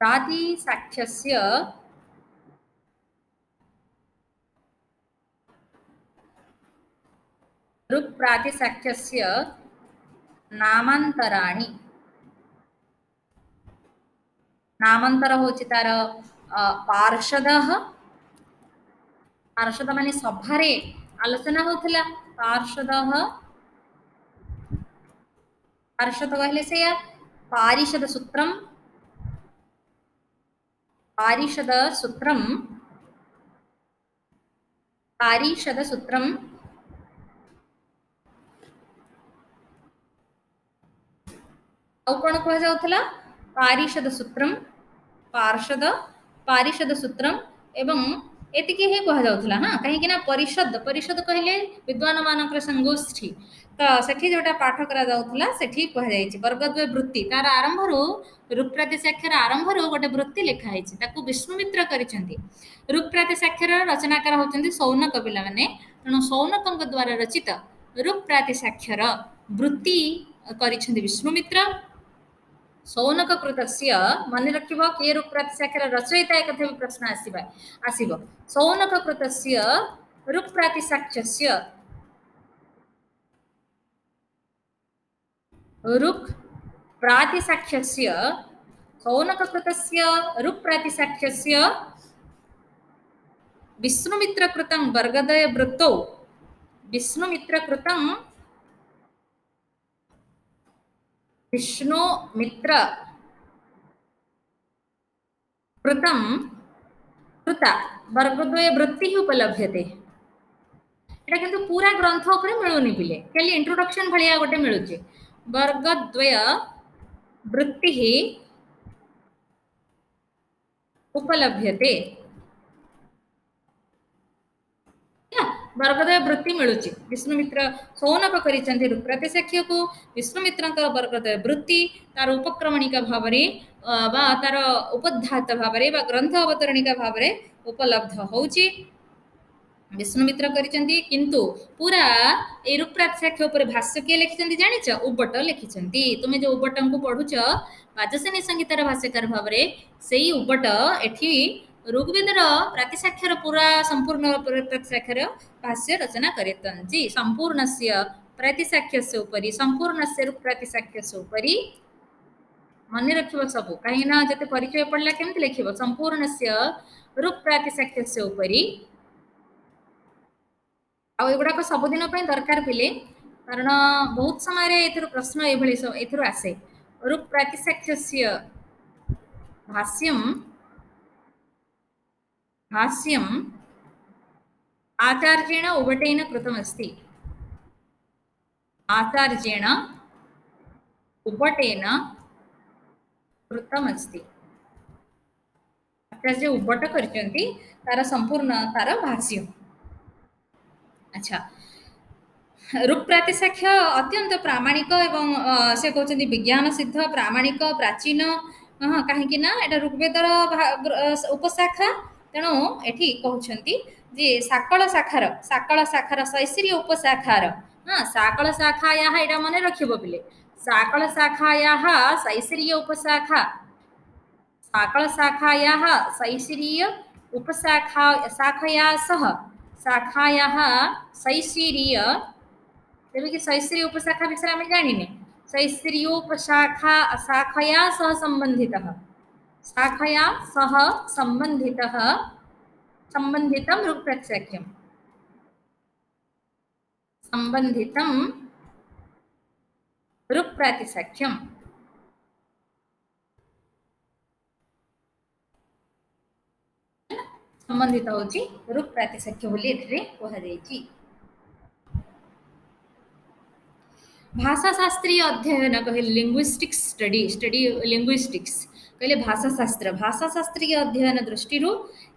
प्रातिशाख्यस्य रूप प्रातिशाख्यस्य नामान्तराणि नामांतर होछि तार पार्षदः पार्षद माने सभारे आलोचना होथला पार्षदः पार्षद कहले से पारिषद सूत्रम आउ कोन कह जाउथला पारिषद सूत्रम पार्षद पारिषद सूत्रम एवं एतिके हे कह जाउथला हां कहि कि ना परिषद कहले विद्वान मानकर संगोष्ठी तो सेठी जोटा पाठ करा जाउथला सेठी कह जायछि वर्गद्वय वृत्ति तार आरंभ रु रूप प्रातिशाख्यर आरंभ रु गोटे वृत्ति लिखा हैछि ताकू विष्णुमित्र करिसेंती रूप प्रातिशाख्यर रचनाकार होचंती सौनक पिला माने तणो सौनकଙ୍କ द्वारा रचित रूप प्रातिशाख्यर वृत्ति करिसेंती विष्णुमित्र सौनक कृतस्य मन रखिबो के रूप प्रातिशाख्यर रचयिता एक भी प्रश्न आसीबो सौनक कृतस्य रूप प्रातिशाख्यस्य रूप प्रातिशाख्यस्य सौनक कृतस्य रूप प्रातिशाख्यस्य विष्णुमित्र कृतं वर्गदय वृत्तौ विष्णुमित्र कृतं विष्णु मित्र कृतं कृता वर्गद्वय वृत्ति उपलभ्यते एटा किंतु पूरा ग्रंथ उपरे मिलुनी पिले खाली इंट्रोडक्शन भलिया गोटे मिलुची वर्गद्वय वृत्ति उपलभ्यते वर्गद्वय वृत्ति मिलुची विष्णुमित्र सौनक करिसेंती प्रतिसाख्य को विष्णुमित्रंकर वर्गद्वय वृत्ति तार उपक्रमणिका भावरे बा तार उपधात भावरे बा ग्रंथ अवतरणिका भावरे उपलब्ध होउची विष्णुमित्र करिसेंती किंतु पूरा ए रूपराक्षाख्य ऊपर भाष्य के लिखिसेंती जानिछ उबट लिखिसेंती तुमे जो उबटन को पढुछ वाचस्पति संहितार भाष्यकार भावरे सेही उबट एठी ऋग्वेदर प्रातिसाख्यर पूरा संपूर्ण प्रातिसाख्यर भाष्य रचना करितंजी संपूर्णस्य प्रातिसाख्यस्य उपरि संपूर्णस्य रूपरातिसाख्यस्य उपरि मन रखिबो सब कहीं ना जते परिचय पडला केमति लिखिबो संपूर्णस्य रूपरातिसाख्यस्य उपरि आ एगुड़ाक सबुदिन दरकार पिले कारण बहुत समय एथर प्रश्न एथर आसे रूप प्रातिसाख्यस्य भाष्यम भाष्यम आचार्येण उबटेन कृतमस्ति आचार्येण उबटेन कृतमस्ति आचार्य उबट करचंती तार संपूर्ण तार भाष्य अच्छा रूप प्रातिसाख्य अत्यंत प्रामाणिक एवं से कहते विज्ञान सिद्ध प्रामाणिक प्राचीन कहीं ना एटा ऋग्वेदर उपशाखा तेणु एठी कहउछंती जे साकल शाखार शैशिरी उपशाखार हाँ साकल शाखाया एटा मन रखिबो पिले साकल शाखाया शैशिरी उपशाखा साकल शाखाया शैशिरीय उपशाखा शाखया सह शाखाया शैशिरीय तेबे कि शैशिरी उपशाखा विषय आम जानिने शैशिरीयोपशाखा शाखया सह संबंधितः शाखया सह संबंधितः संबंधितं रूपप्रत्याख्यं संबंधितं रूपप्रातिसाख्यं संबंधित होची रूपप्रातिसाख्य बोली एथिरे कहा जायछि भाषा शास्त्रीय अध्ययन कहले लिंग्विस्टिक्स स्टडी लिंग्विस्टिक्स कहले भाषा शास्त्रीय अध्ययन दृष्टि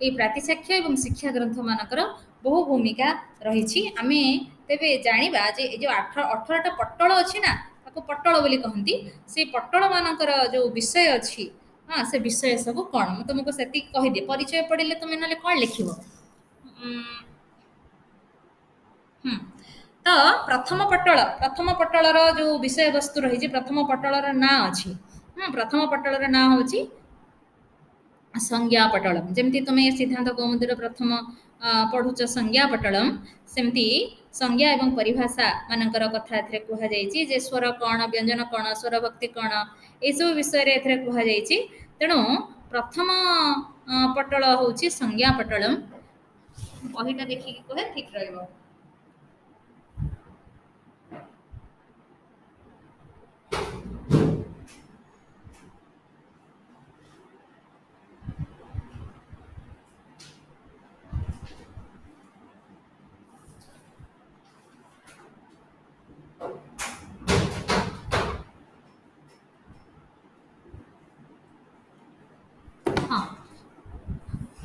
ये प्रातिसाख्य एवं शिक्षा ग्रंथ मानकर बहु भूमिका रही आमे तेबे जानिबा जे जो 18टा पट्टल अछि ना ताको पट्टल बोली कहंती से पट्टल मानकर जो विषय अछि हाँ से विषय सब कौन मैं तुमको सेति कहि दे परिचय पढ़िले तुम नले कौन लिखिबो तो प्रथम पट्टलर जो विषय वस्तु रही प्रथम पट्टलर ना अच्छी प्रथम पट्टलर ना हूँ संज्ञा पट्टलम जमती तुम्हें सिद्धांत कौमुदीर प्रथम पढ़ुच संज्ञा पट्टलम सेमती संज्ञा एवं परिभाषा मानकर कथा एथिरे कुहा जायछि जे स्वर कौन व्यंजन कौन स्वर भक्ति कौन ए सब विषय रे एथिरे कुहा जायछि तेणु प्रथम पट्टल होछि संज्ञा पट्टलम बहिटा देखि कहे ठीक रहइबो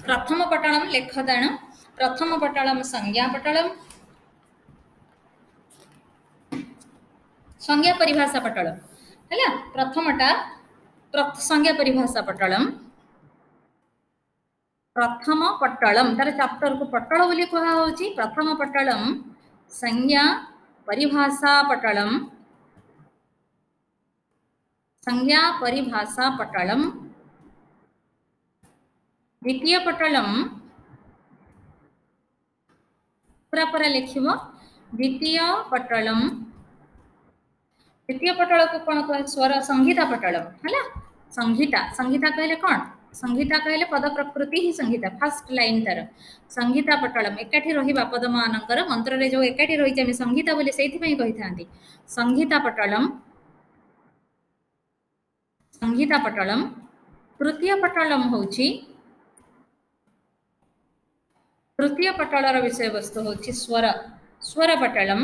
प्रथम पट्टलम लेखदान प्रथम पट्टलम संज्ञा पट्टलम संज्ञा परिभाषा पट्टलम है प्रथमटा संज्ञा परिभाषा पट्टलम प्रथम पट्टलम तार चैप्टर को पट्टल बोली कहा होची प्रथम पट्टलम संज्ञा परिभाषा पट्टलम संज्ञा परिभाषा पट्टलम द्वितीय पट्टलम पूरा पूरा लिखिबो द्वितीय पट्टलम द्वितीय पट्टल को कौन कह स्वर संहिता पट्टलम है संहिता संहिता कहले कौन संहिता कहले पद प्रकृति ही संहिता फर्स्ट लाइन तार संहिता पट्टलम एकाठी रहिबा पद मानकर मंत्र रे जो एकाठी रही आम संहिता बोली सेइथि पई कहि थांती संहिता पट्टलम संहिता पटलम। तृतीय पटलम होची तृतीय पटलर विषय वस्तु होची स्वर। स्वर पटलम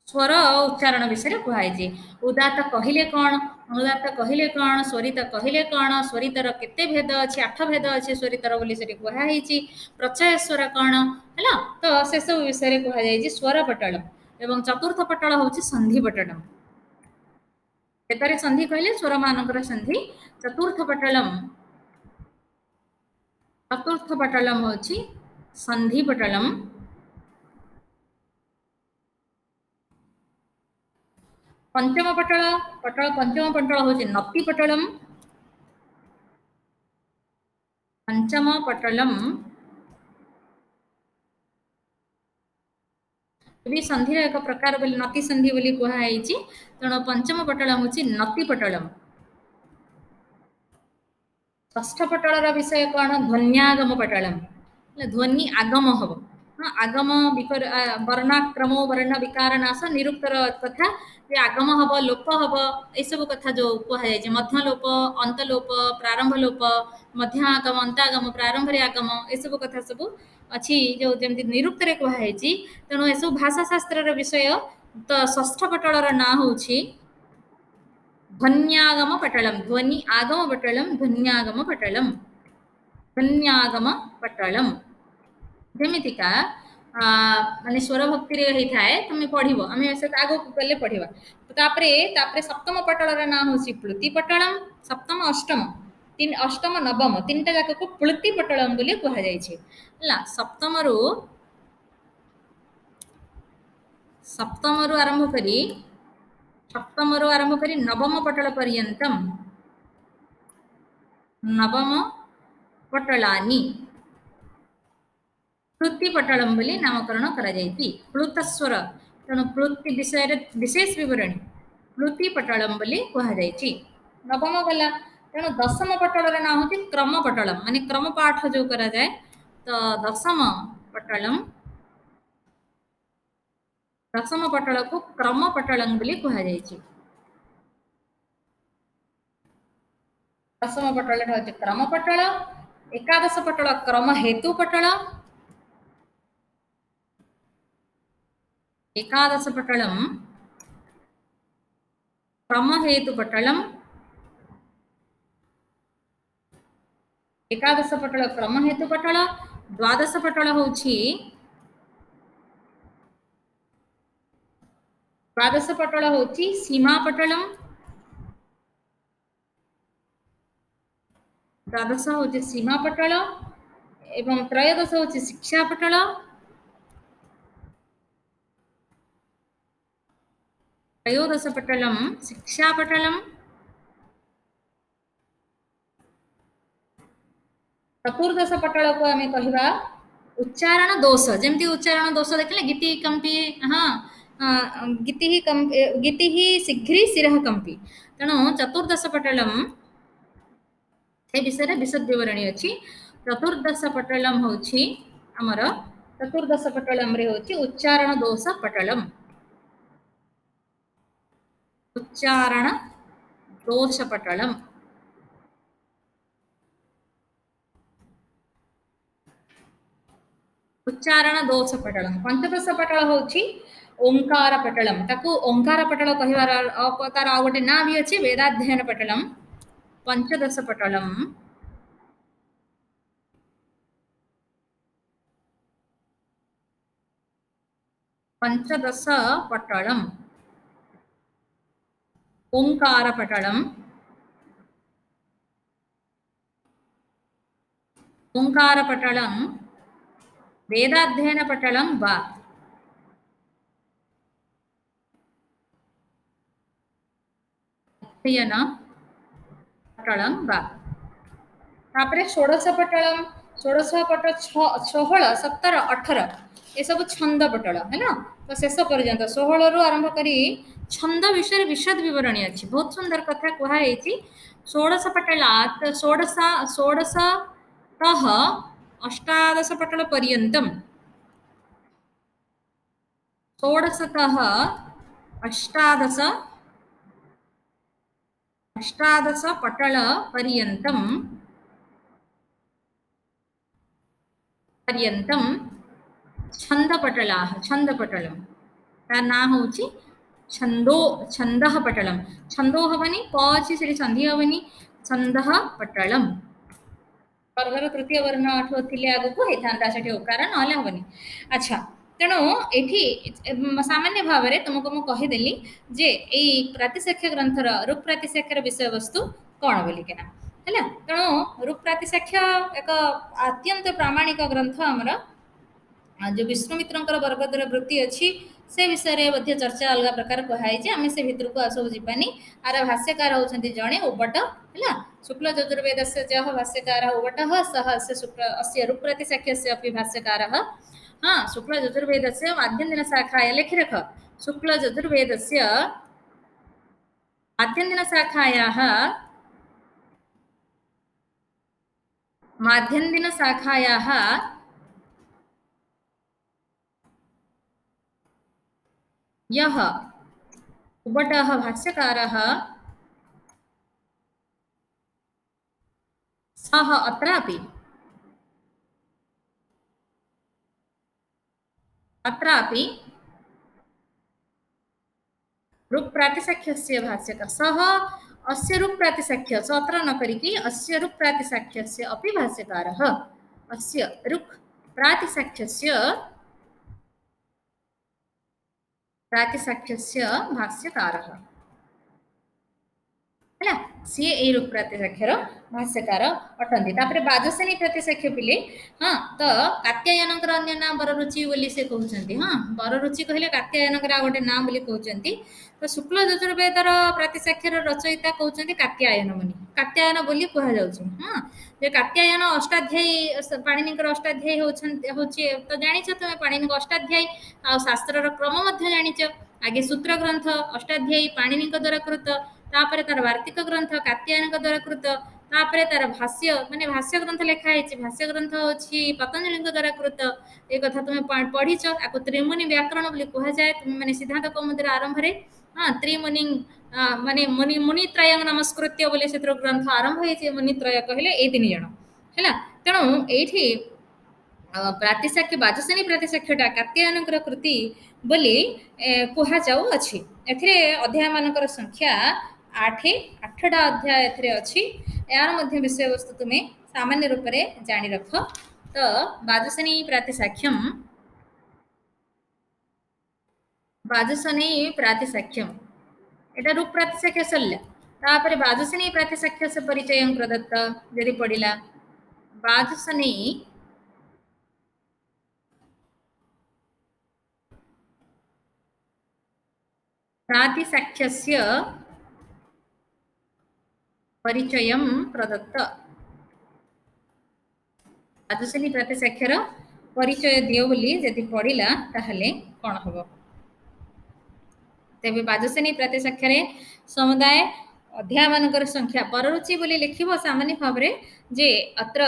स्वर उच्चारण विषय कहुई। उदात कहले कौन, अनुदात कहले कौन, स्वरित कहले कौन, स्वरितर केते भेद अच्छे, 8 भेद अच्छे स्वरितर बोली से कहुई। प्रचय स्वर कौन है तो से सब विषय कहुई स्वर पटल। एवं चतुर्थ पटल हूँ संधि पटलम। केतरे संधि कहले स्वर मानकर संधि। चतुर्थ पटलम होची संधि पटलम। पंचम पटल पटल पंचम पटल होची नति पटलम। पंचम पटलम भी संधि एक प्रकार बोली नति संधि बोली कहुई। तेणु पंचम पटलम होची नति पटलम। षष्ठ पटलर विषय कौन, ध्वन्यागम पटलम। ध्वनि आगम हम आगम विपर वर्णाक्रमो वर्ण विकार नाश निरुक्तर कथा ये आगम हम लोप हम यू कथा जो कहुई। मध्य लोप अंत लोप प्रारंभ लोप मध्य आगम अंत आगम प्रारंभ आगम यू कथा सब अच्छी जो जमी निरुक्त कहुई। तेणु यू भाषा शास्त्र विषय। तो षष्ठ पटलर ना हूँ ध्वन्यागम पटलम। ध्वनि आगम पटलम ध्वन्यागम पटलम। ध्वन्यागम पटलम जमीतिका माने स्वर भक्ति रे होई थाए तुम पढ़िबो आमे से आगो गले पढ़िबा। तो तापरे सप्तम पटलर ना होसी प्लुति पटलम। सप्तम अष्टम तीन अष्टम नवम तीनटा जाक को प्लुति पटलम बोली कहा जाय छे। हला सप्तम रु आरंभ करी सप्तम रु आरंभ करी नवम पटल पर्यंतम नवम पटलानी प्लुति पटलम बोली नामकरण करा जायति। प्लुत स्वर तेणु प्लुति विषय विशेष विवरणी प्लुति पटलम बोली कहा जायछि। नवम गला तेणु दशम पटलर ना होची क्रम पटलम माने क्रम पाठ जो करा जाए। तो दशम पटल को क्रम पटलम बोली कहा जायछि। दशम पटल होची क्रम पटल। एकादश पटल क्रम हेतु पटल। एकादश पटलम क्रम हेतु पटलम। एकादश पटल क्रम हेतु पटल। द्वादश पटल होची सीमा पटलम। द्वादश होची सीमा पटल एवं त्रयोदश होची शिक्षा पटल। त्रयोदश पटलम शिक्षा पटलम। चतुर्दश पटल को आम कहवा उच्चारण दोष। जमती उच्चारण दोष देखले गीति कंपी हाँ गीति ही शीघ्र शिर कंपी। तेणु चतुर्दश पटलम ए विषय विशद विवरणी अच्छी। चतुर्दश पटलम होची आमर चतुर्दश पटलम रे होची उच्चारण दोष पटलम। उच्चारण दोष पटलम उच्चारण दोष पटलम। पंचदश पटल होची ओंकार पटलम। ताकू ओंकार पटल कहिवार तार आ गोटे ना भी अच्छे वेदाध्ययन पटलम। पंचदश पटलम पंचदश पटलम ओंकार पटलम। ओंकार पटलम वेदाध्ययन पटलम वा अध्ययन पटलम वा। तापरे षोडश पटलम षोडश पटल 16 17 18 ये सब छंद पटल है ना। तो शेष पर्यंत 16 रु आरंभ करी छंद विषय विशद विवरणी अच्छी बहुत सुंदर कथा कहुई। षोडश पटलात् षोडश अष्टादश पटल पर्यंतम षोडशतः अष्टादश अष्टादश पटल पर्यन्तं छन्दपटलाः छन्दपटलं तार ना होची छंदो छंदः पटलम छंदो हवनी प अछि सेठी संधि हवनी छंदः पटलम वर्गर तृतीय वर्ण आठुथिले आगु हेतांता सेठी उकार नहले हवनी अच्छा तेणु एठी सामान्य भाव में तुमको मु कहिदेली जे एई प्रातिशाख्य ग्रंथर रूप प्रातिशाख्यर विषय वस्तु कौन बोली केना हैला तेणु रूप प्रातिशाख्य एक अत्यंत प्रामाणिक ग्रंथ हमर जो विष्णुमित्र वर्गदर वृत्ति अच्छी से विषय में चर्चा अलग प्रकार कहुई आम से भितर को आसबू जीवानी आर भाष्यकार होती जड़े उबट है शुक्ल यजुर्वेद से जह भाष्यकार उबट सह से शुक्ल अस्य रूपप्रतिशाख्य से भाष्यकार हाँ शुक्ल यजुर्वेद से माध्यम शाखाया लिखि रख शुक्ल यजुर्वेद से माध्यम शाखाया माध्यम शाखाया यह उबटः भाष्यकारः सः अत्रापि रूप प्रातिशाख्यस्य भाष्यकार सः अस्य रूप प्रातिशाख्य अत्र न करिकी अस्य रूप प्रातिशाख्यस्य अपि भाष्यकारः अस्य रूप प्रातिशाख्यस्य भाष्यकारः है सी ए रूप प्रतिशाख्यर भाष्यकार अटंती तापर बाजसेनी प्रतिशाख्य पिले हाँ तो कात्यायन अन्य नाम बररुचि बोली से कहते हाँ बररुचि कहले कात्यायन गोटे नाम बोली कहते तो शुक्ल यजुर्वेदर प्रतिशाख्यर रचयिता कहते कात्यायन मुनि कात्यायन बोली कह जाउछि हाँ जे कात्यायन अष्टाध्यायी पाणिनि अष्टाध्यायी होछि तो जानिछ तुमे पाणिनि अष्टाध्यायी आ शास्त्रर क्रम मध्य जानिछ आगे सूत्र ग्रंथ अष्टाध्यायी पाणिनि द्वारा कृत तापर तार वार्तिक ग्रंथ कात्यायन द्वारा कृत तापर तार भाष्य माने भाष्य ग्रंथ लिखा है भाष्य ग्रंथ होछि पतंजलि द्वारा कृत ए कथा तुम पढ़ीच आको त्रिमुनि व्याकरण बोली कह जाए तुम माने सिद्धांत कौमुदीर आरंभ रे हाँ त्रिमुनि माने मुनि मुनित्रय नमस्कृत्य बोली से ग्रंथ आरंभ होइछि मुनित्रय कहले ए तीन जण हैला तेणु एठी प्रातिशाख्य बाचसेनी प्रतिशाख्यटा कात्यायन कृति बोली कह जाऊ अछि एथिरे अध्याय मानकर संख्या 8टा अध्याय एथिरे अछि यार मध्य विषय वस्तु तुम्हें सामान्य रूप से जानी रख तो बाचसेनी प्रातिशाख्यम एटा रूप प्रातिशाख्य सरला तापर बाचसेनी प्रातिशाख्य से परिचय प्रदत्त यदि पढ़िला बाचसेनी प्रातिशाख्यस्य परिचयं प्रदत्त बाचसेनी प्रातिशाख्यर परिचय दियो बोली यदि पढ़िला ताहले कोन हबो तेबे बाचसेनी प्रातिशाख्य समुदाय अध्याय मानकर संख्या पररुचि बोली लिखिबो सामान्य भाव रे जे अत्र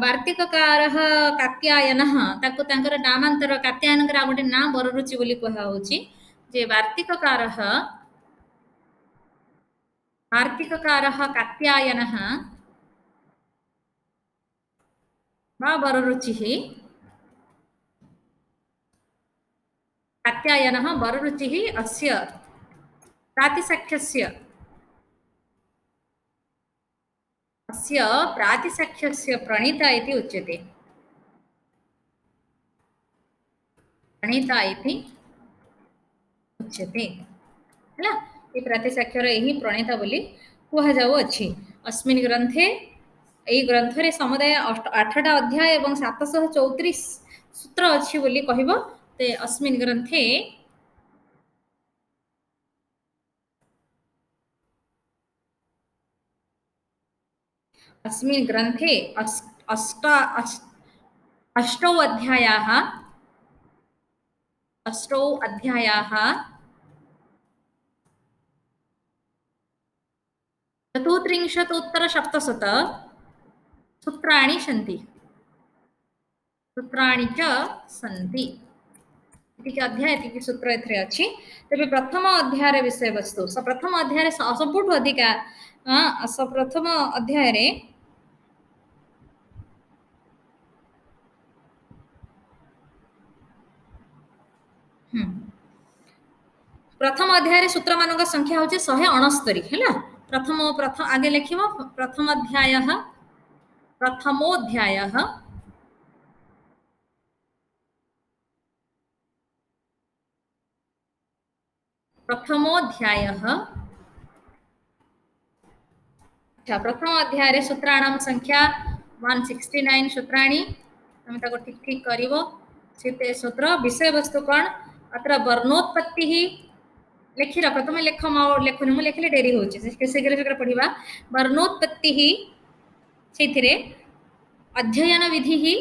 वार्तिककारः कात्यायनः ताको तांकर नामांतर कात्यायनकर आ गोटे नाम बररुचि बोली कहा होछि जे वार्तिककारः कात्यायनः वा बररुचिः कात्यायनः बररुचिः अस्य प्रातिशाख्यस्य अस्य प्रातिशाख्यस्य प्रणीता इति उच्यते प्रणीता इति उच्यते हैला ये प्रातिशाख्यर यही प्रणीता बोली कह जाऊ अछि अस्मिन् ग्रंथे एई ग्रंथरे समुदाय 8टा अध्याय एवं 734 सूत्र अछि बोली कहबो ते अस्मिन् ग्रंथे अस्मिन् ग्रंथे अष्टौ अध्यायाः चतुस्त्रिंशदुत्तरसप्तशत सूत्राणि च सन्ति एतिकी अध्याय एतिकी सूत्र एथरे अछि तबे प्रथम अध्याय विषय वस्तु प्रथम अध्याय सबुठ अधिका प्रथम अध्याय रे प्रथम अध्याय रे सूत्र मानक संख्या होचे 169 हैला प्रथम आगे लिखिबो प्रथमोध्यायः अच्छा प्रथम अध्याय रे सूत्राणाम संख्या 169 सूत्राणि तमे ताको ठीक ठीक करिवो सिते सूत्र विषय वस्तु कोन अत्र वर्णोत्पत्ति ही लिखि रख तुम लेख लेखुनि मु लेखले डेरी होची शीघ्र शीघ्र पढ़िबा वर्णोत्पत्ति ही सेथिरे अध्ययन विधि ही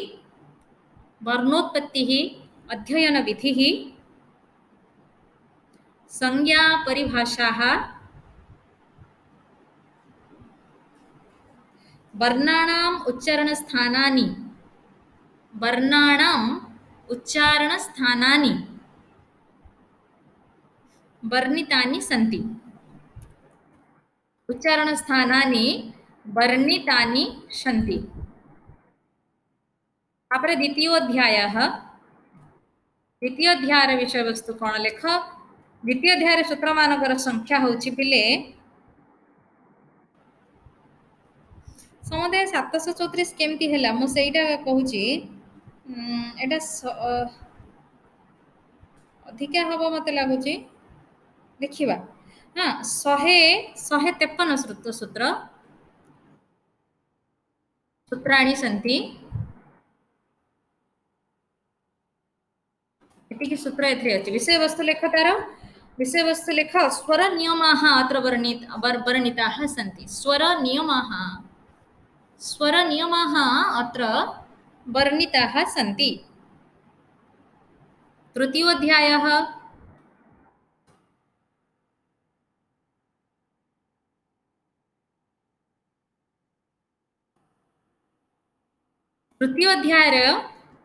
वर्णोत्पत्ति ही अध्ययन विधि ही संज्ञा परिभाषाः वर्णानाम् उच्चारण स्थानानि वर्णितानि सन्ति उच्चारण स्थानानि वर्णितानि सन्ति तापर द्वितीय अध्याय विषय वस्तु कोन लेख द्वितीय अध्याय सूत्र मानकर संख्या होची पिले समुदाय 734 केमती हैला मु सेटा कहूची एटा अधिका हबो मते लागुची देखिबा हां 153 सूत्राणि सन्ति एतिकी सूत्र एथरे अछि विषय वस्तु लेख तार विषय वस्तु लेख स्वर नियमाः अत्र वर्णिताः सन्ति स्वर नियमाः अत्र वर्णिताः सन्ति तृतीयोऽध्यायः तृतीयोऽध्यायर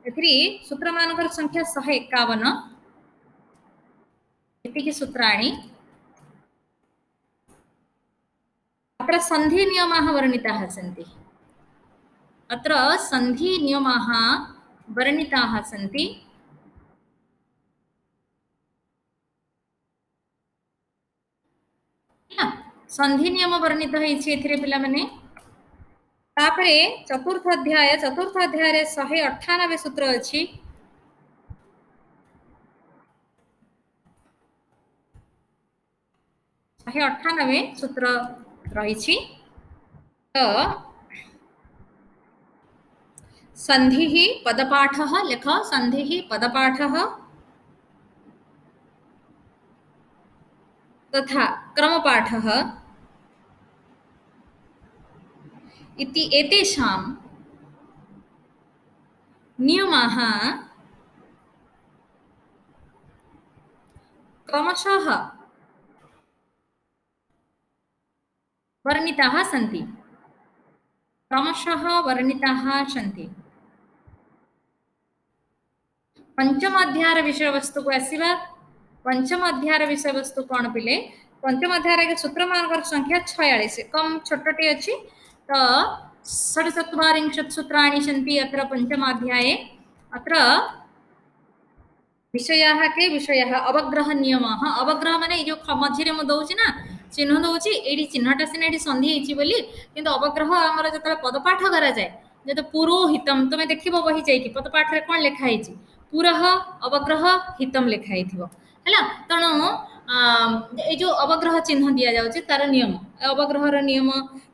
एथि सूत्र मानकर संख्या 151 एतिकी सूत्राणि अत्र संधि नियमाः वर्णिताः सन्ति अत्र संधि नियमाः वर्णिताः सन्ति संधि नियम वर्णित होइछि एथिरे पिला माने तापरे चतुर्थ अध्याय रे 198 सूत्र अछि 198 सूत्र रहिछि तो संधिः पदपाठः लेख संधिः पदपाठः तथा क्रमपाठः इति एतेषां नियमाः क्रमशः वर्णिताः सन्ति पंचम अध्याय विषय वस्तु को आसीबा पंचम अध्याय विषय वस्तु कोन पिले पंचम अध्याय के सूत्र मानकर संख्या 46 कम छोटटी अछि तो 47 सूत्राणि सन्ति अत्र पंचम अध्याये अत्र विषयाः के विषयाः अवग्रह नियमः अवग्रह माने जो मझिरे मु दउछि ना चिन्ह दउछि एडी चिन्हटा सिना एडी संधि हिची बोली किंतु अवग्रह हमर जतले पदपाठ करा जाय जत पुरोहितम तमे देखिबो बहि जाय कि पदपाठ रे कोन लिखा हिची पुरः अवग्रह हितम लिखा हिथिबो हला तणो ए जो अवग्रह चिन्ह दिया जाउछि तार नियम अवग्रहर नियम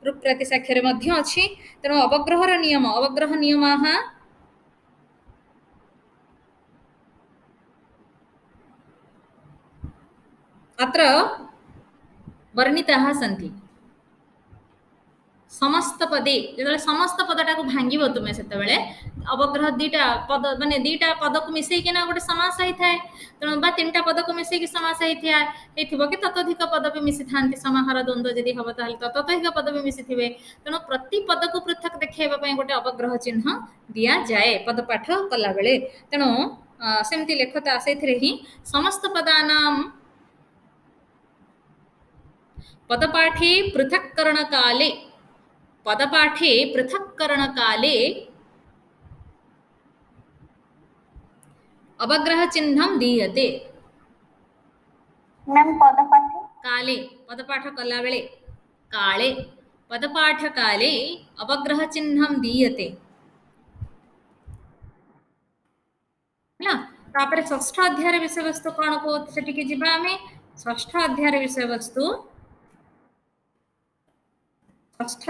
रूप प्रतिसाक्ष्य रे मध्य अछि तणो अवग्रहर नियमाः अत्र वर्णिताः सन्ति समस्त पदे जतले समस्त पदटा को भांगिबो तुमे सेते बेले अवग्रह दीटा पद माने दीटा पद को मिसै केना गोटे समास होई थाए तण बा तीनटा पद को मिसै कि समास होई थिया हेथिबो कि ततोधिक पद भी मिसि थांती समाहार द्वंद्व यदि हबो ताहले ततोधिक पद भी मिसि थिबे तण प्रति पद को पृथक देखाइबा पय गोटे अवग्रह चिन्ह दिया जाए पद पाठ कला बेले तण सेमती लेखता से ही समस्त पदानां पदपाठे पृथक्करण काले पदपाठे पृथक्करण काले अवग्रह चिह्नं दीयते मैम पदपाठे काले पदपाठ कला बेले काले पदपाठ काले अवग्रह चिह्नं दीयते ना तापर षष्ठ अध्याय विषय वस्तु कौन को सेटिके जिबा हमें षष्ठ अध्याय विषय वस्तु षष्ठ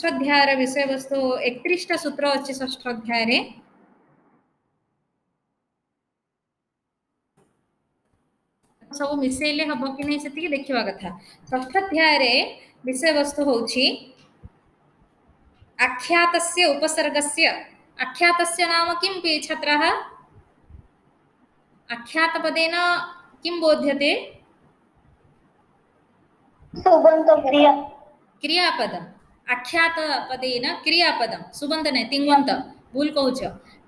अध्याय विषय वस्तु 31 सूत्र अच्छी षष्ठ अध्याय रे सब मिसेले हम कि नहीं से देखा कथा षष्ठ अध्याय रे विषय वस्तु होची आख्यातस्य उपसर्गस्य आख्यातस्य नाम किं पे छात्रः आख्यातपदेन किं बोध्यते सुबंत क्रिया क्रियापदम आख्यातपदेन क्रियापदम सुबंत नहीं तिंगवंत भूल कहूछ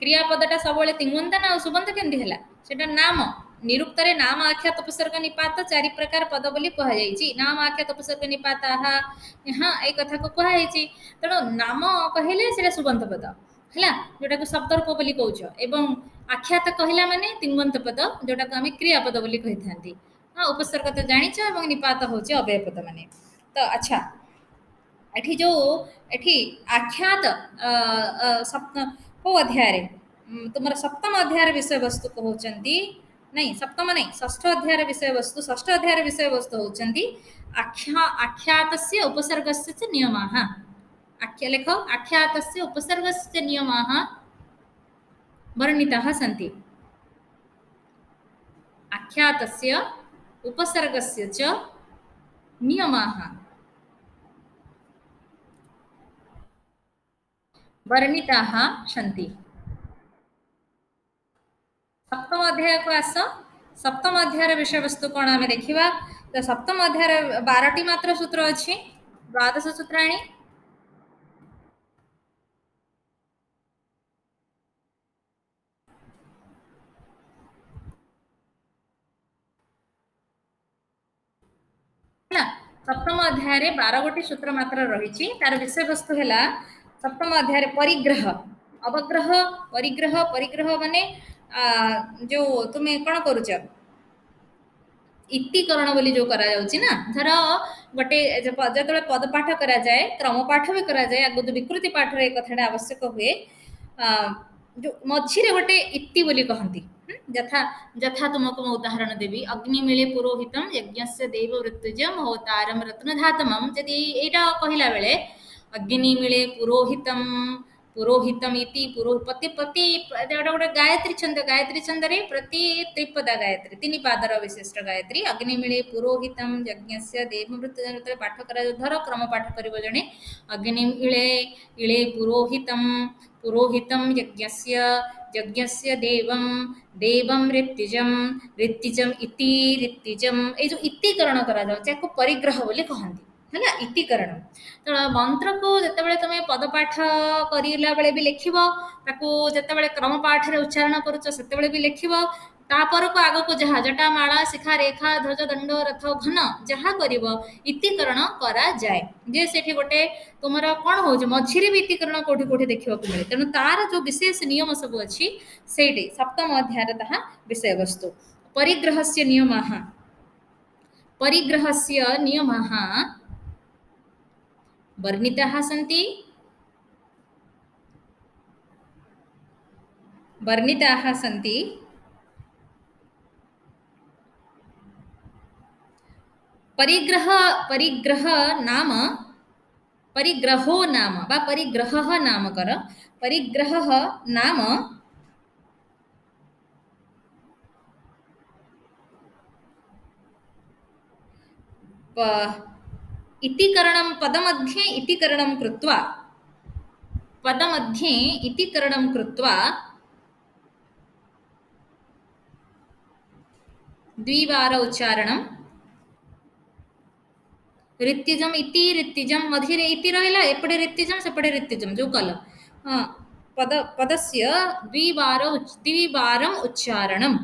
क्रियापदटा सबले तिंगवंत ना सुबंत केंदी हला सेटा नाम निरुक्तरे नाम आख्यात उपसर्ग निपात चारि प्रकार पद बोली कह जायछि नाम आख्यात उपसर्ग निपाता हां ए कथा को कह जायछि तेणु नाम कहले सेटा सुबंत पद हला जोटा को शब्द रूप बोली कहूछ एवं आख्यात कहला माने तिंगवंत पद जोटा को हमें क्रियापद बोली कहिथांती हां उपसर्ग तो जानिछ एवं निपात होचे अव्यय पद माने तो अच्छा एठी जो एठी आख्यात को अध्याय रे तुमर सप्तम अध्याय विषय वस्तु कहउचंती नहीं सप्तम नहीं षष्ठ अध्याय विषय वस्तु षष्ठ अध्याय विषय वस्तु होचंती आख्यातस्य उपसर्गस्य च नियमाः आख्या लेख आख्यातस्य उपसर्गस्य च नियमाः वर्णिताः सन्ति आख्यातस्य उपसर्गस्य च नियमाः वर्णिताः सन्ति सप्तम अध्याय को आस सप्तम अध्याय विषय वस्तु कौन आम देखा तो सप्तम अध्याय 12टी मात्र सूत्र अच्छी द्वादश सूत्राणी सप्तम अध्याय 12 गोटी सूत्र मात्र रही तार विषय वस्तु है सप्तम अध्याय परिग्रह अवग्रह परिग्रह परिग्रह माने जो तुम्हें कौन करुच इतिकरण बोली जो करा जाउची ना धर गोटे जतबे पदपाठ करा जाए क्रमपाठ भी करा जाए आगु विकृति पाठ रे कथाटा आवश्यक हुए जो मझिरे गोटे इति बोली कहंती यथा यथा तुमको मैं उदाहरण देवी अग्नि मिले पुरोहितम यज्ञस्य देव ऋतुजम होतारम रत्नधातमम यदि एटा कहिला बेले अग्नि मिले पुरोहितम पुरोहितम इति पति पति गोटे गायत्री छंद रे प्रति त्रिपदा गायत्री तीन पादर विशिष्ट गायत्री अग्नि मिले पुरोहितम यज्ञस्य देवमृत पाठ कर धर क्रम पाठ कर जड़े अग्नि इळे इळे पुरोहितम पुरोहितम यज्ञस्य यज्ञस्य देवम देवम ऋत्विजम ऋत्विजम इति ऋत्विजम ए जो इतिकरण करा जाउछ याको परिग्रह बोली कहंती है इतिकरण तो मंत्र को जिते तुम पदपाठ करला बेले भी लिख जिते क्रम पाठ रे उच्चारण करुचे भी लिख तापर को आग को जहाँ जटा माला शिखा रेखा ध्वज दंड रथ घन जहाँ कर इतिकरण करा जाए जे से गोटे तुम कौन हो मझिरे भी इतिकरण कौटी कौटी देखा मिले तेणु तार जो विशेष नियम सब अच्छी से सप्तम अध्याय ताहा विषय वस्तु परिग्रह से नियम परिग्रह से नियम वर्णिताः सन्ति वर्णिताः सन्ति परिग्रह परिग्रह नाम परिग्रहो नाम बा परिग्रहः नाम कर परिग्रहः नाम इतिकरणं पदमध्ये इतिकरणं कृत्वा पदमध्ये इतिकरणं कृत्वा द्विवार उच्चारणं ऋत्विजम इति ऋत्विजम मझिरे इति रहिला एपटे ऋत्विजम सेपटे ऋत्विजम जो कल पदस्य द्विवारम् उच्चारणं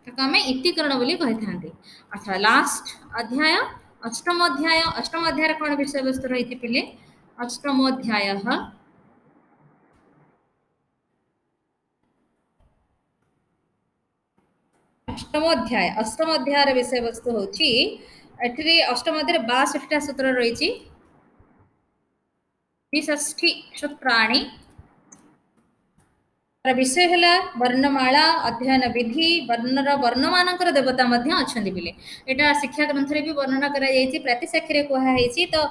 ताको आमे इतिकरण बोली कहिथांती। अच्छा लास्ट अध्याय अष्टम अध्याय कोन विषय वस्तु रहिति पिले अष्टमोध्यायः अष्टमोध्याय विषय वस्तु होची एठरी अष्टमोध्याय 62टा सूत्र रहिछि 62 सूत्राणि विषय है वर्णमाला अध्ययन विधि वर्णमानकर देवता अच्छा पिले यहाँ शिक्षा ग्रंथ भी वर्णना प्रतिशाखी कहुई तो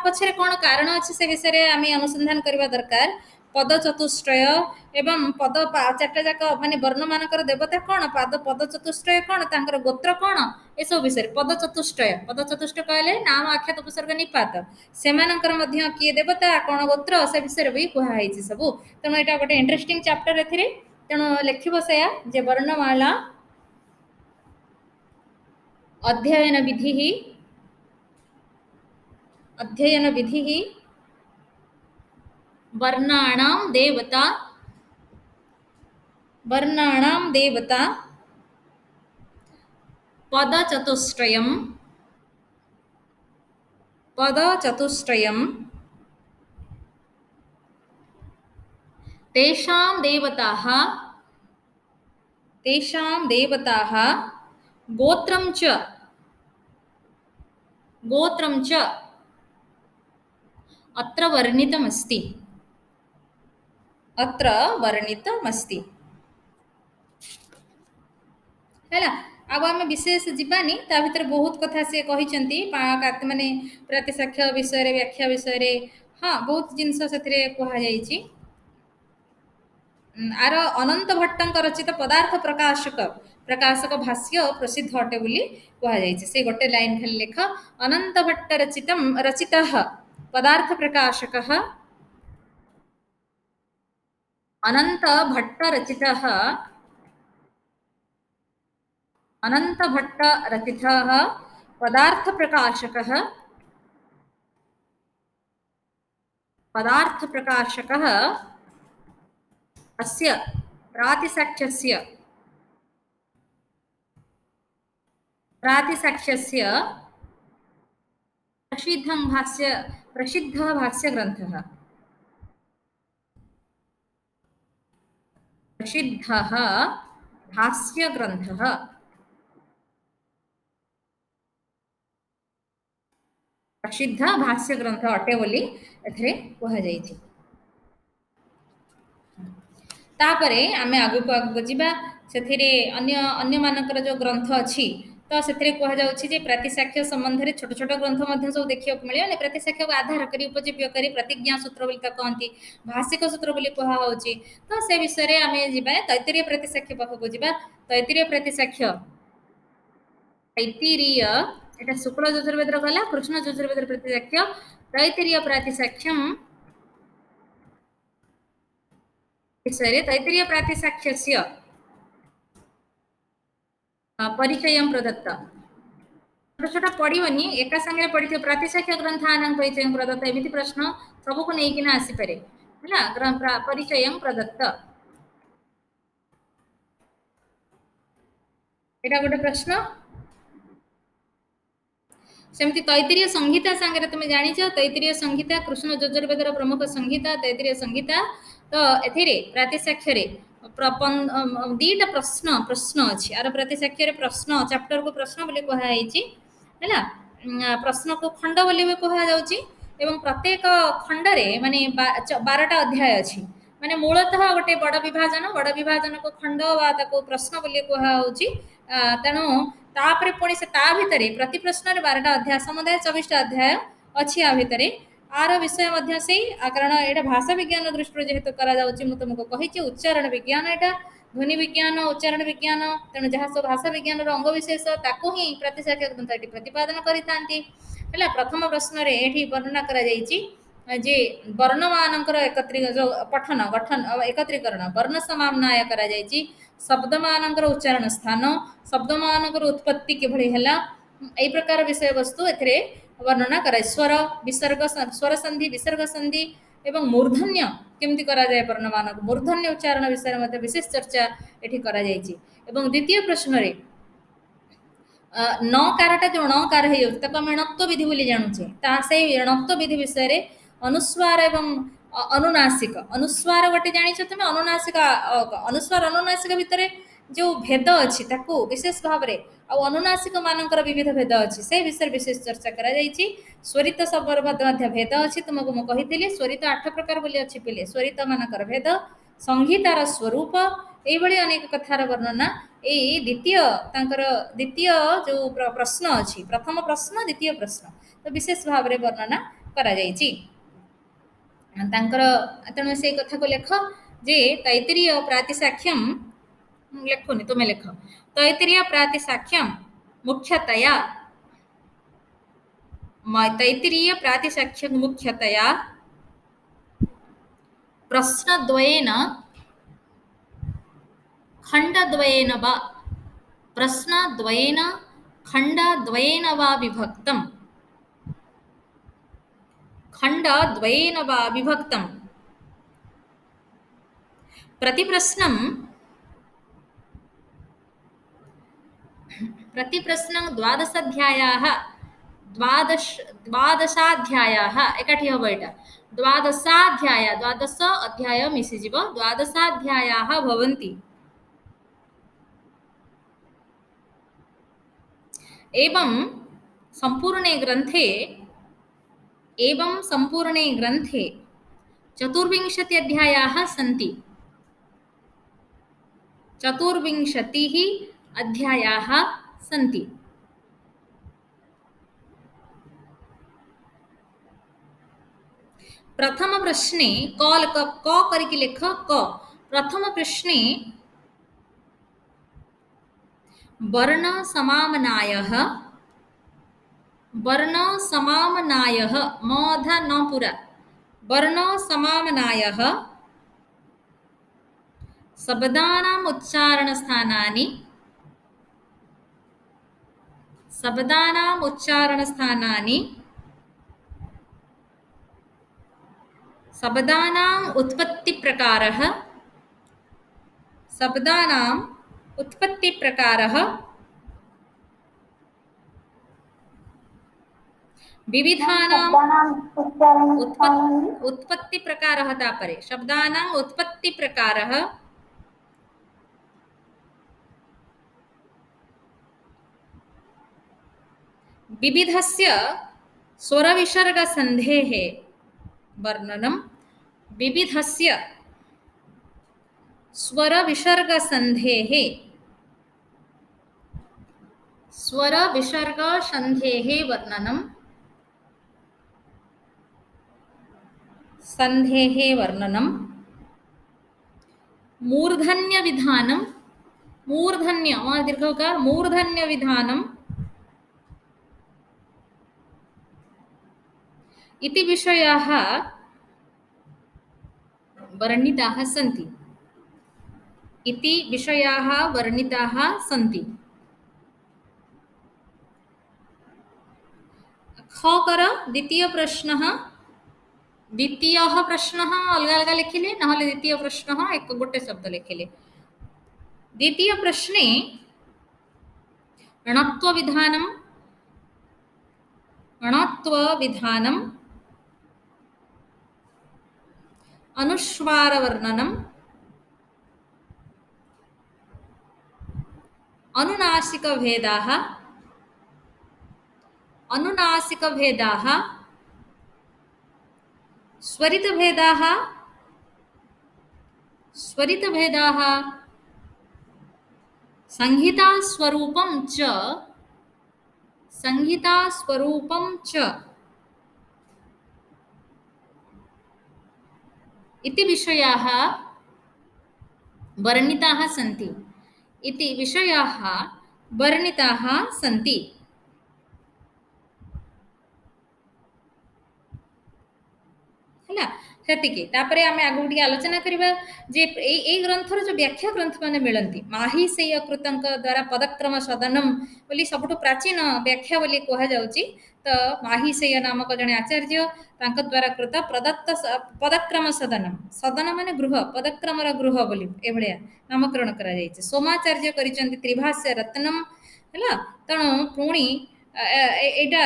पछरे कौन कारण अच्छे से विषय आम अनुसंधान करने दरकार पद चतुष्टय एवं पद चार्टा जाक माने वर्णमानकर देवता कौन पद चतुष्टय कौन तांकर गोत्र कौन ए सब विषय पद चतुष्टय कहले नाम आख्यात उपसर्ग निपात से किए देवता कौन गोत्र से विषय भी कहुई सब तेणु यहाँ गोटे इंटरेस्टिंग चैप्टर एथिरे तेणु लिखिबो सेया जे वर्णमाला अध्ययन विधि वर्णाणां देवता पदचतुष्टयम् तेषां देवताः गोत्रं च अत्र वर्णितमस्ति हैला अब आम विशेष जीवानी ता भीतर बहुत कथा से कहिसेंती माने प्रतिसाक्ष्य विषय रे व्याख्या विषय रे हाँ बहुत जिनस से कहा जाइछि आर अनंत भट्टंक रचित पदार्थ प्रकाशक भाष्य प्रसिद्ध अटे बोली कहा जाइछि से गोटे लाइन खाली लेख अनंत भट्ट रचितः पदार्थ प्रकाशकः अनंत भट्ट रचितः पदार्थ प्रकाशकः अस्य प्रातिसाक्ष्यस्य प्रसिद्धः भाष्यग्रन्थः प्रसिद्ध भाष्यग्रंथ अटे बोली एथरे कहा जाइछि तापरे आमे आगु जीवा सेथिरे अन्य मानकर जो ग्रंथ अछि तो सेथिरे कहा जाउछि जे प्रतिसाक्ष्य संबंध रे छोट छोट ग्रंथ मध्य सब देखियो मिले ने प्रतिसाक्ष्य को आधार करी उपजीव्य करी प्रतिज्ञा सूत्र बोली कहंती भाषिक सूत्र बोली कहा होछि तो से विषय रे आमे जीवा तैत्तिरीय प्रतिसाक्ष्य पाखु जीवा तैत्तिरीय प्रतिसाक्ष्य तैत्तिरीय एटा शुक्ल यजुर्वेद गला कृष्ण यजुर्वेद प्रतिसाक्ष्य तैत्तिरीय प्रातिसाक्ष्यम विषय तैत्तिरीय प्रातिसाक्ष्यस्य परिचयं प्रदत्त छोटा छोटा पढ़िबनी एका संगे पढ़िथि प्रातिसाक्ष्य ग्रंथानां परिचयं प्रदत्त एमिति प्रश्न सब को नहीं किना आसी पारे हैला परिचयं प्रदत्त एटा गोटे प्रश्न सेमती तैत्तिरीय संहिता सांगे तुम जानिछ तैत्तिरीय संहिता कृष्ण यजुर्वेदर प्रमुख संहिता तैत्तिरीय संहिता तो एथिरे प्रातिसाक्ष्य रे दीटा प्रश्न अछि आर प्रतिसाक्ष्य रे प्रश्न चैप्टर को प्रश्न बोली कहा हैछि हैला प्रश्न को खंड बोली भी कहा जाउछि एवं प्रत्येक खंड रे माने 12टा अध्याय अछि माने मूलतः गोटे बड़ विभाजन को खंड वा ताको प्रश्न बोली कहा होछि तेणु तापरे पुणी से ता भितरे प्रति प्रश्न रे 12टा अध्याय समुदाय 24टा अध्याय अछि आ भितरे आर विषय मध्य से कारण एटा भाषा विज्ञान दृष्टि जेहेतु करा जाउछि मु तुमको कहिछि उच्चारण विज्ञान एटा ध्वनि विज्ञान उच्चारण विज्ञान तेणु जहाँ सब भाषा विज्ञान अंग विशेष ताको ही प्रतिसाक्ष्य ग्रंथ एटी प्रतिपादन करितांती हैला प्रथम प्रश्न रे एठी वर्णना करा जाइछि जे वर्णमानकर एकत्रीकरण वर्ण समाम्नाय करा जाइछि शब्दमानकर उच्चारण स्थान शब्दमानकर उत्पत्ति किभଳି ହେଲା एई प्रकार विषय वस्तु एथिरे वर्णना कराए स्वर विसर्ग स्वर संधि विसर्ग संधि एवं मूर्धन्य केमती करा जाए वर्ण मानक मूर्धन्य उच्चारण विषय में विशेष चर्चा एठी करा जायछि एवं द्वितीय प्रश्न रे नकारटा जो णकार हो णत्व विधि बोली जानुचे से णत्व विधि विषय रे अनुस्वार एवं अनुनासिक अनुस्वार गोटे जानिछ तुम अनुनासिक अनुस्वार अनुनासिक भितर जो भेद अच्छी ताकू विशेष भाव में अनुनासिक मानकर विविध भेद अच्छी से विषय विशेष चर्चा करा जायछि स्वरित शब्दर मध्य भेद अच्छी तुमको मु कहिथिली स्वरित 8 प्रकार बोली अच्छी पिले स्वरित मानकर भेद संहितार स्वरूप एभली अनेक कथार वर्णना यही द्वितीय जो प्रश्न अच्छी प्रथम प्रश्न द्वितीय प्रश्न तो विशेष भाव में वर्णना करा जायछि तेणु से कथा को लेख जे तैत्तिरीय प्रातिसाख्यम लेखुनि तुम्हें लेख तैत्तिरीय प्रातिसाख्यम मुख्यतया तैत्तिरीय प्रातिसाख्यम मुख्यतया प्रश्नद्वयेन खण्डद्वयेन वा प्रश्नद्वयेन खण्डद्वयेन वा विभक्तम् खण्डद्वयेन वा विभक्तम् प्रतिप्रश्नं द्वादशाध्यायाः द्वादशाध्यायाः एकाठी हब एटा द्वादश अध्याय मिशिजिव द्वादशाध्यायाः भवन्ति एवं संपूर्णे ग्रन्थे चतुर्विंशति अध्यायाः सन्ति चतुर्विंशतिः अध्यायाः सन्ति प्रथम प्रश्ने क करके लेख क प्रथम प्रश्ने वर्ण समामनायः मध न पुरा वर्ण समामनायः शब्दानाम् उच्चारणस्थानानि शब्दानाम् उत्पत्तिप्रकारः विविधानाम् उत्पत्तिप्रकारः तापरे शब्दानाम् उत्पत्तिप्रकारः विविधस्य स्वरविसर्गसन्धेः वर्णनं विविधस्य स्वरविसर्गसन्धेः वर्णनं मूर्धन्यविधानम् इति विषयाः वर्णिताः सन्ति खकर द्वितीय प्रश्नः अलग अलग लिखिले नहले द्वितीय प्रश्न एक गोटे शब्द लिखिले द्वितीय प्रश्ने णत्वविधानम् अनुस्वारवर्णनम् अनुनासिकभेदाः स्वरितभेदाः संहितास्वरूपं च इति विषयाः वर्णिताः सन्ति ସେତିକି। ତାପରେ ଆମେ ଆଗକୁ ଟିକେ ଆଲୋଚନା କରିବା ଯେ ଏଇ ଗ୍ରନ୍ଥର ଯୋଉ ବ୍ୟାଖ୍ୟା ଗ୍ରନ୍ଥ ମାନେ ମିଳନ୍ତି ମାହିଶେୟ କୃତଙ୍କ ଦ୍ୱାରା ପଦକ୍ରମ ସଦନମ ବୋଲି ସବୁଠୁ ପ୍ରାଚୀନ ବ୍ୟାଖ୍ୟା ବୋଲି କୁହାଯାଉଛି। ତ ମାହିଶେୟ ନାମକ ଜଣେ ଆଚାର୍ଯ୍ୟ ତାଙ୍କ ଦ୍ୱାରା କୃତ ପ୍ରଦତ୍ତ ପଦକ୍ରମ ସଦନମ, ସଦନ ମାନେ ଗୃହ, ପଦକ୍ରମର ଗୃହ ବୋଲି ଏଭଳିଆ ନାମକରଣ କରାଯାଇଛି। ସୋମାଚାର୍ଯ୍ୟ କରିଛନ୍ତି ତ୍ରିଭାଷ୍ୟ ରତ୍ନମ ହେଲା। ତେଣୁ ପୁଣି ଏଇଟା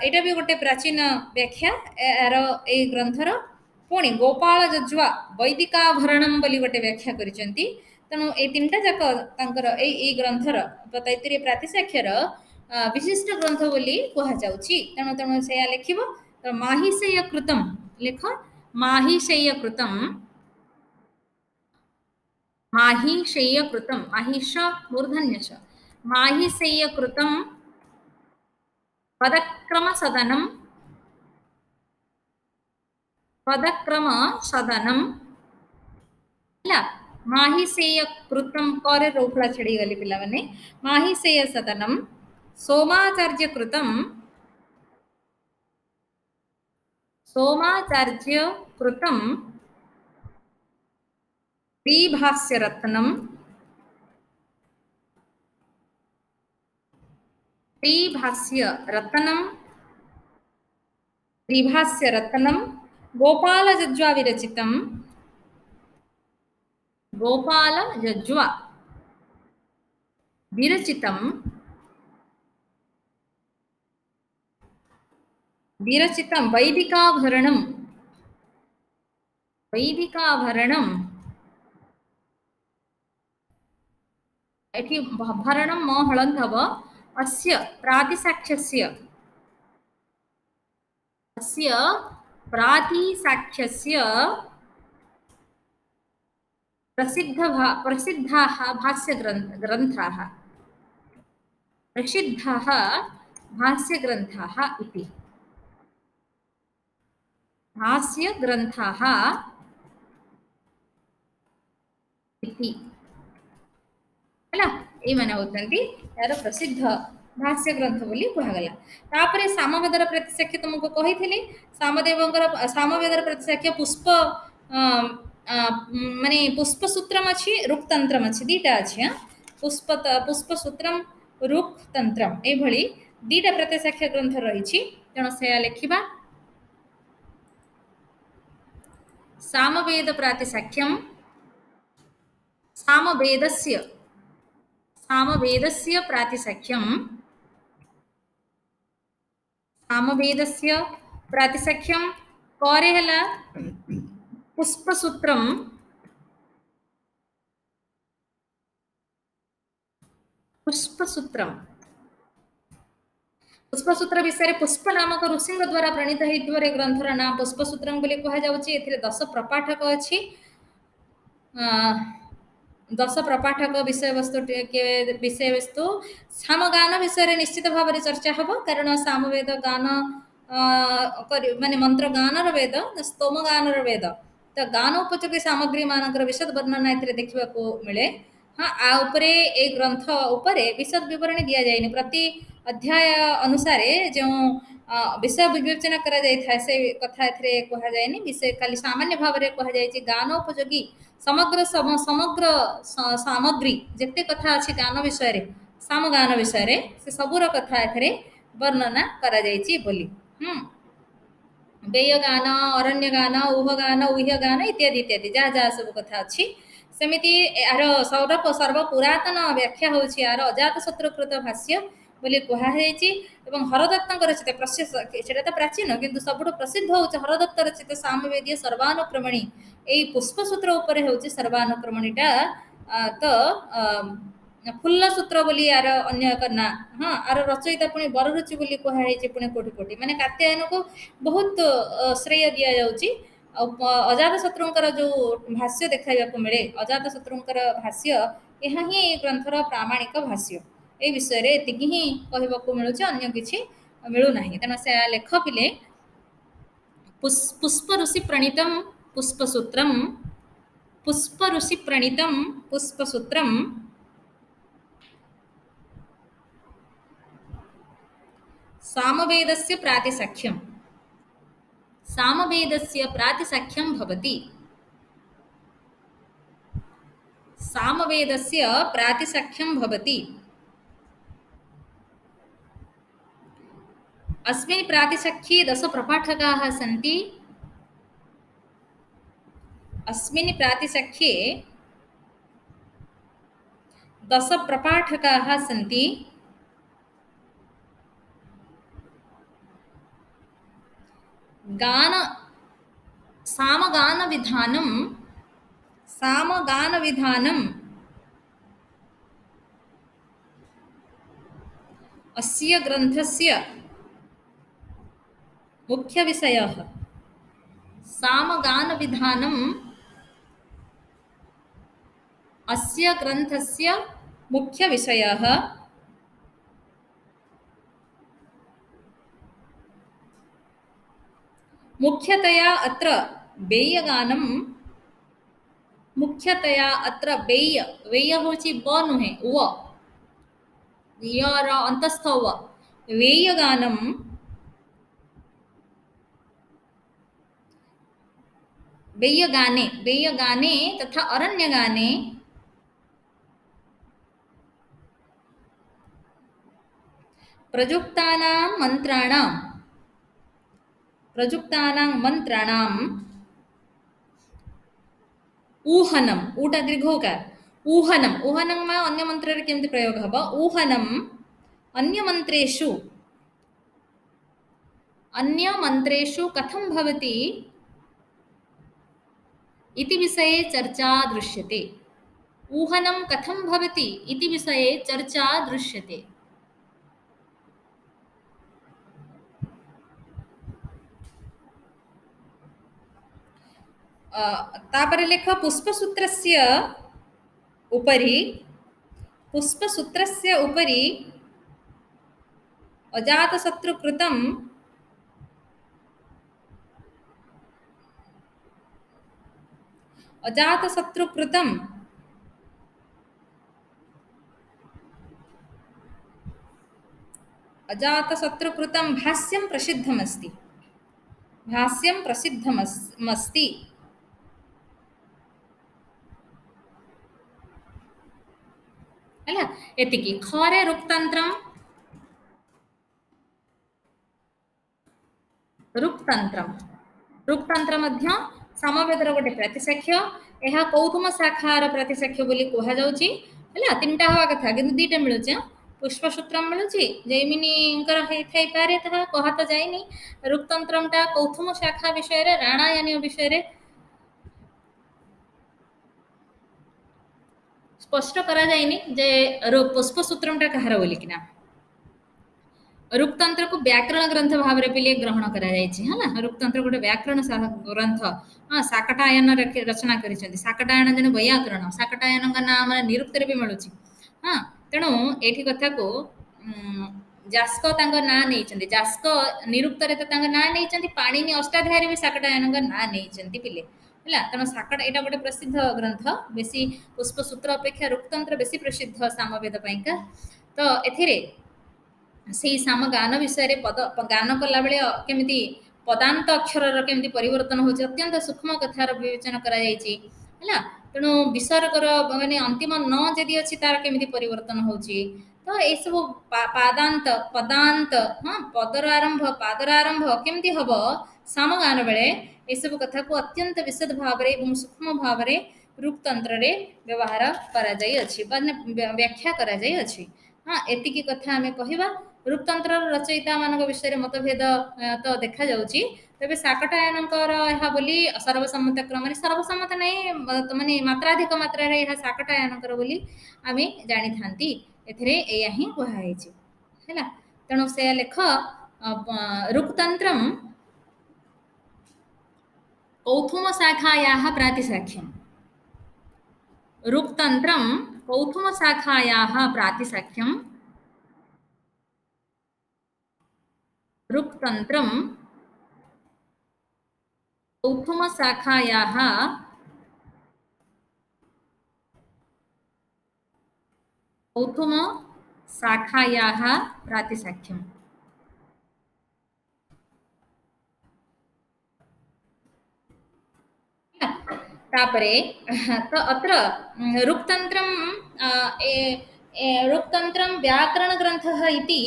ଏଇଟା ବି ଗୋଟେ ପ୍ରାଚୀନ ବ୍ୟାଖ୍ୟା ଏହାର ଏଇ ଗ୍ରନ୍ଥର। ପୁଣି ଗୋପାଳ ଯଜ୍ୱା ବୈଦିକାଭରଣମ ବୋଲି ଗୋଟେ ବ୍ୟାଖ୍ୟା କରିଛନ୍ତି। ତେଣୁ ଏଇ ତିନିଟା ଯାକ ତାଙ୍କର ଏଇ ଗ୍ରନ୍ଥର ତୈତ୍ତିରୀୟ ପ୍ରାତିଶାଖ୍ୟର ବିଶିଷ୍ଟ ଗ୍ରନ୍ଥ ବୋଲି କୁହାଯାଉଛି। ତେଣୁ ତେଣୁ ସେୟା ଲେଖିବ। ମାହିଶେୟ କୃତମ ଲେଖ, ମାହିଶେୟ କୃତମ, माहिषेय कृतम, माहिष मूर्धन्यश, माहिषेय कृतम पदक्रम सदनम, पदक्रम सदनम ହେଲା। माहिषेय कृतम करे रोकड़ा छड़ी गली पिला माने माहिषेय सदनम सोमाचार्य कृतम, सोमाचार्य कृतम द्विभाष्य रत्नम, द्विभाष्य रत्नम, त्रिभाष्य रत्नम गोपाल जज्वा विरचितम, गोपाल जज्वा विरचितम, विरचितम वैदिकाभरणम, वैदिकाभरणम एठी भरणम म हलन्त हब अस्य प्रातिसाक्ष्यस्य, अस्य प्रातिसाक्ष्यस्य प्रसिद्धाः भाष्यग्रन्थाः, प्रसिद्धाः भाष्यग्रन्थाः इति, भाष्यग्रन्थाः इति ହେଲା। ଏଇ ମାନେ ହଉଛନ୍ତି यार प्रसिद्ध भाष्य ग्रंथ ବୋଲି କୁହାଗଲା। ତାପରେ ସାମବେଦର ପ୍ରତିସାକ୍ଷ୍ୟ ତୁମକୁ କହିଥିଲି। ସାମଦେବଙ୍କର ସାମବେଦର ପ୍ରତିସାକ୍ଷ୍ୟ ପୁଷ୍ପ ମାନେ ପୁଷ୍ପ ସୂତ୍ରମ ଅଛି, ରୁକ୍ ତନ୍ତ୍ରମ ଅଛି, ଦିଟା ଅଛି। ପୁଷ୍ପ ସୂତ୍ରମ, ରୁକ୍ ତନ୍ତ୍ରମ ଏଇଭଳି ଦିଟା ପ୍ରତିସାକ୍ଷ୍ୟ ଗ୍ରନ୍ଥ ରହିଛି। ତେଣୁ ସେୟା ଲେଖିବା। सामवेद प्रातिसाख्यम, सामवेदस्य, सामवेदस्य प्रातिसाख्यम, सामवेदस्य प्रातिसाख्यम करे हला पुष्पसूत्रम, पुष्पसूत्रम, पुष्पसूत्र विषय पुष्प नामक ऋषि द्वारा प्रणीत होइतरे ग्रंथर नाम पुष्पसूत्रम बोली कहा जाउची। एथिरे 10 प्रपाठक अछि। 10 प्रपाठक विषय वस्तु सामगान विषय निश्चित भाव में चर्चा हम, कारण सामवेद गान माने मंत्र गानर वेद, स्तोम गानर वेद। तो गान उपयोगी सामग्री मानकर विशद वर्णना एथिरे देखा मिले। हाँ, आ उपरे ए ग्रंथ उपरे विशद विवरणी दिया जाएनि। प्रति अध्याय अनुसार जो विषय विवेचना करा जाय था से कथा एथिरे कहा जाएनि। विषय खाली सामान्य भाव में कहा जाय गान उपयोगी समग्र समग्र सामग्री जिते कथा अच्छी गान विषय रे, साम गान विषय रे से सबूर कथा एथिरे वर्णना करा जायछि बोली। बेय गान, अरण्य गान, उह गान, उह्य गान इत्यादि इत्यादि जहाँ जहाँ सब कथा अच्छी सेमिति यार सर्व पुरातन व्याख्या होछि यार अजातशत्रुकृत भाष्य बोली कुहाଯାଇଛି। ଏବଂ ହରଦତ୍ତଙ୍କ ରଚିତ ସେଟା ତ ପ୍ରାଚୀନ କିନ୍ତୁ ସବୁଠୁ ପ୍ରସିଦ୍ଧ ହେଉଛି ହରଦତ୍ତ ରଚିତ ସାମବେଦୀୟ ସର୍ବାନୁକ୍ରମଣୀ। ଏଇ ପୁଷ୍ପସୂତ୍ର ଉପରେ ହେଉଛି ସର୍ବାନୁକ୍ରମଣୀଟା। ତ ଫୁଲ୍ଲ ସୂତ୍ର ବୋଲି यार ଅନ୍ୟ ଏକ ନାଁ। ହଁ, ଆର ରଚୟିତା ପୁଣି ବରରୁଚି ବୋଲି କୁହାଯାଇଛି ପୁଣି କୋଟି କୋଟି, ମାନେ କାତ୍ୟାୟନକୁ ବହୁତ ଶ୍ରେୟ ଦିଆଯାଉଛି। ଆଉ ଅଜାତଶତ୍ରୁଙ୍କର ଯେଉଁ ଭାଷ୍ୟ ଦେଖାଇବାକୁ ମିଳେ, ଅଜାତଶତ୍ରୁଙ୍କର ଭାଷ୍ୟ ଏହା ହିଁ ଏ ଗ୍ରନ୍ଥର ପ୍ରାମାଣିକ ଭାଷ୍ୟ। ଏ ବିଷୟରେ ଏତିକି ହିଁ କହିବାକୁ ମିଳୁଛି, ଅନ୍ୟ କିଛି ମିଳୁନାହିଁ। ତେଣୁ ସେ ଲେଖ ପିଲେ पुष्प ऋषि प्रणीतम पुष्पसूत्रम, पुष्प ऋषि प्रणीतम पुष्पसूत्रम सामवेदस्य प्रातिसाख्यम, सामवेदस्य प्रातिसख्यं भवति। सामवेदस्य प्रातिसख्यं भवति। अस्मिन् प्रातिसख्ये 10 प्रपाठकाः सन्ति। अस्मिन् प्रातिसख्ये 10 प्रपाठकाः सन्ति। गान सामगानविधानं अस्य ग्रन्थस्य मुख्यविषयः। सामगानविधानम् अस्य ग्रन्थस्य मुख्यविषयः। मुख्यतया अत्र बेयगानं मुख्यतया अत्र वेय होची ब नुहे व यर अंतस्थ व वेयगानं वेयगाने तथा अरण्यगाने प्रयुक्तानां मंत्राणां ऊहनम ऊटा दीर्घोकार ऊहनम में अन्य मंत्र केमती प्रयोग हब ऊहनम अन्य मंत्रेषु कथं भवति इति विषये चर्चा दृश्यते। ऊहनं कथं भवति इति विषये चर्चा दृश्यते। तापरे लेख पुष्पसूत्रस्य उपरि अजातशत्रुकृतं भाष्यं प्रसिद्धमस्ति। ହେଲା ଏତିକି ଖରେ ରୁକ୍ତନ୍ତ୍ର ମଧ୍ୟ ସାମବେଦର ଗୋଟେ ପ୍ରତିସାକ୍ଷ୍ୟ। ଏହା କୌତୁମ ଶାଖାର ପ୍ରତିସାକ୍ଷ୍ୟ ବୋଲି କୁହାଯାଉଛି। ହେଲା ତିନିଟା ହବା କଥା କିନ୍ତୁ ଦିଟା ମିଳୁଛି। पुष्पसूत्रम मिलुची जैमिनींकर ହେଇଥାଇପାରେ ତାହା କହା ତ ଯାଇନି। ରୁକ୍ତନ୍ତ୍ରମଟା କୌଥୁମ ଶାଖା ବିଷୟରେ ରାଣାୟନୀୟ ବିଷୟରେ स्पष्ट करा जायनी जे पुष्पसूत्रमटा कहार बोलिकिना। रुक्तंत्र को व्याकरण ग्रंथ भाव में पिले ग्रहण करा जायछि। हला रुक्तंत्र गोटे व्याकरण ग्रंथ। हाँ शाकटायन रचना करिसेंती। शाकटायन जने व्याकरण शाकटायन का नाम निरुक्तर भी मिलुची। हाँ तेणु एठी कथा को जास्क तांग ना नैचंती। जास्क निरुक्तर तो तांग ना नैचंती। पाणिनि अष्टाध्यायी भी शाकटायन का ना नैचंती पिले ହେଲା। ତେଣୁ ସାକଟ ଏଇଟା ଗୋଟେ ପ୍ରସିଦ୍ଧ ଗ୍ରନ୍ଥ। ବେଶୀ ପୁଷ୍ପସୂତ୍ର ଅପେକ୍ଷା ରୁକ୍ତନ୍ତ୍ର ବେଶୀ ପ୍ରସିଦ୍ଧ ସାମବେଦ ପାଇଁକା। ତ ଏଥିରେ ସେଇ ସାମଗାନ ବିଷୟରେ ଗାନ କଲାବେଳେ କେମିତି ପଦାନ୍ତ ଅକ୍ଷରର କେମିତି ପରିବର୍ତ୍ତନ ହେଉଛି ଅତ୍ୟନ୍ତ ସୂକ୍ଷ୍ମ କଥାର ବିବେଚନା କରାଯାଇଛି। ହେଲା ତେଣୁ ବିସର୍ଗର ମାନେ ଅନ୍ତିମ ନ ଯଦି ଅଛି ତାର କେମିତି ପରିବର୍ତ୍ତନ ହେଉଛି। ତ ଏସବୁ ପାଦାନ୍ତ ହଁ ପାଦର ଆରମ୍ଭ କେମିତି ହବ ସାମଗାନ ବେଳେ ଏସବୁ କଥାକୁ ଅତ୍ୟନ୍ତ ବିଶଦ ଭାବରେ ଏବଂ ସୂକ୍ଷ୍ମ ଭାବରେ ରୁକ୍ତନ୍ତ୍ରରେ ବ୍ୟବହାର କରାଯାଇଅଛି ମାନେ ବ୍ୟାଖ୍ୟା କରାଯାଇଅଛି। हाँ एतिकी कथा आमे कहिबा। रूपतंत्र रचयिता मानक विषय मतभेद तो देखा जाउची। तबे शाकटायनकर ଏହା ବୋଲି सर्वसम्मत क्रम सर्वसम्मत नहीं माने मात्राधिक मात्रा रे ଏହା शाकटायनकर ବୋଲି आमे जानि थांती। एथिरे एया ही कुहा हैची हैला। तेणु से लेख रुक्तंत्रम कौथुम शाखायाः प्रातिसाख्यम। रुक्तंत्रम कौथुम शाखायाः प्रातिसाख्यम। रुक्तंत्रम कौथुम शाखायाः प्रातिसाख्यम। तापरे तो अत्र ऋक्तन्त्रं ऋक्तन्त्रं व्याकरणग्रन्थः इति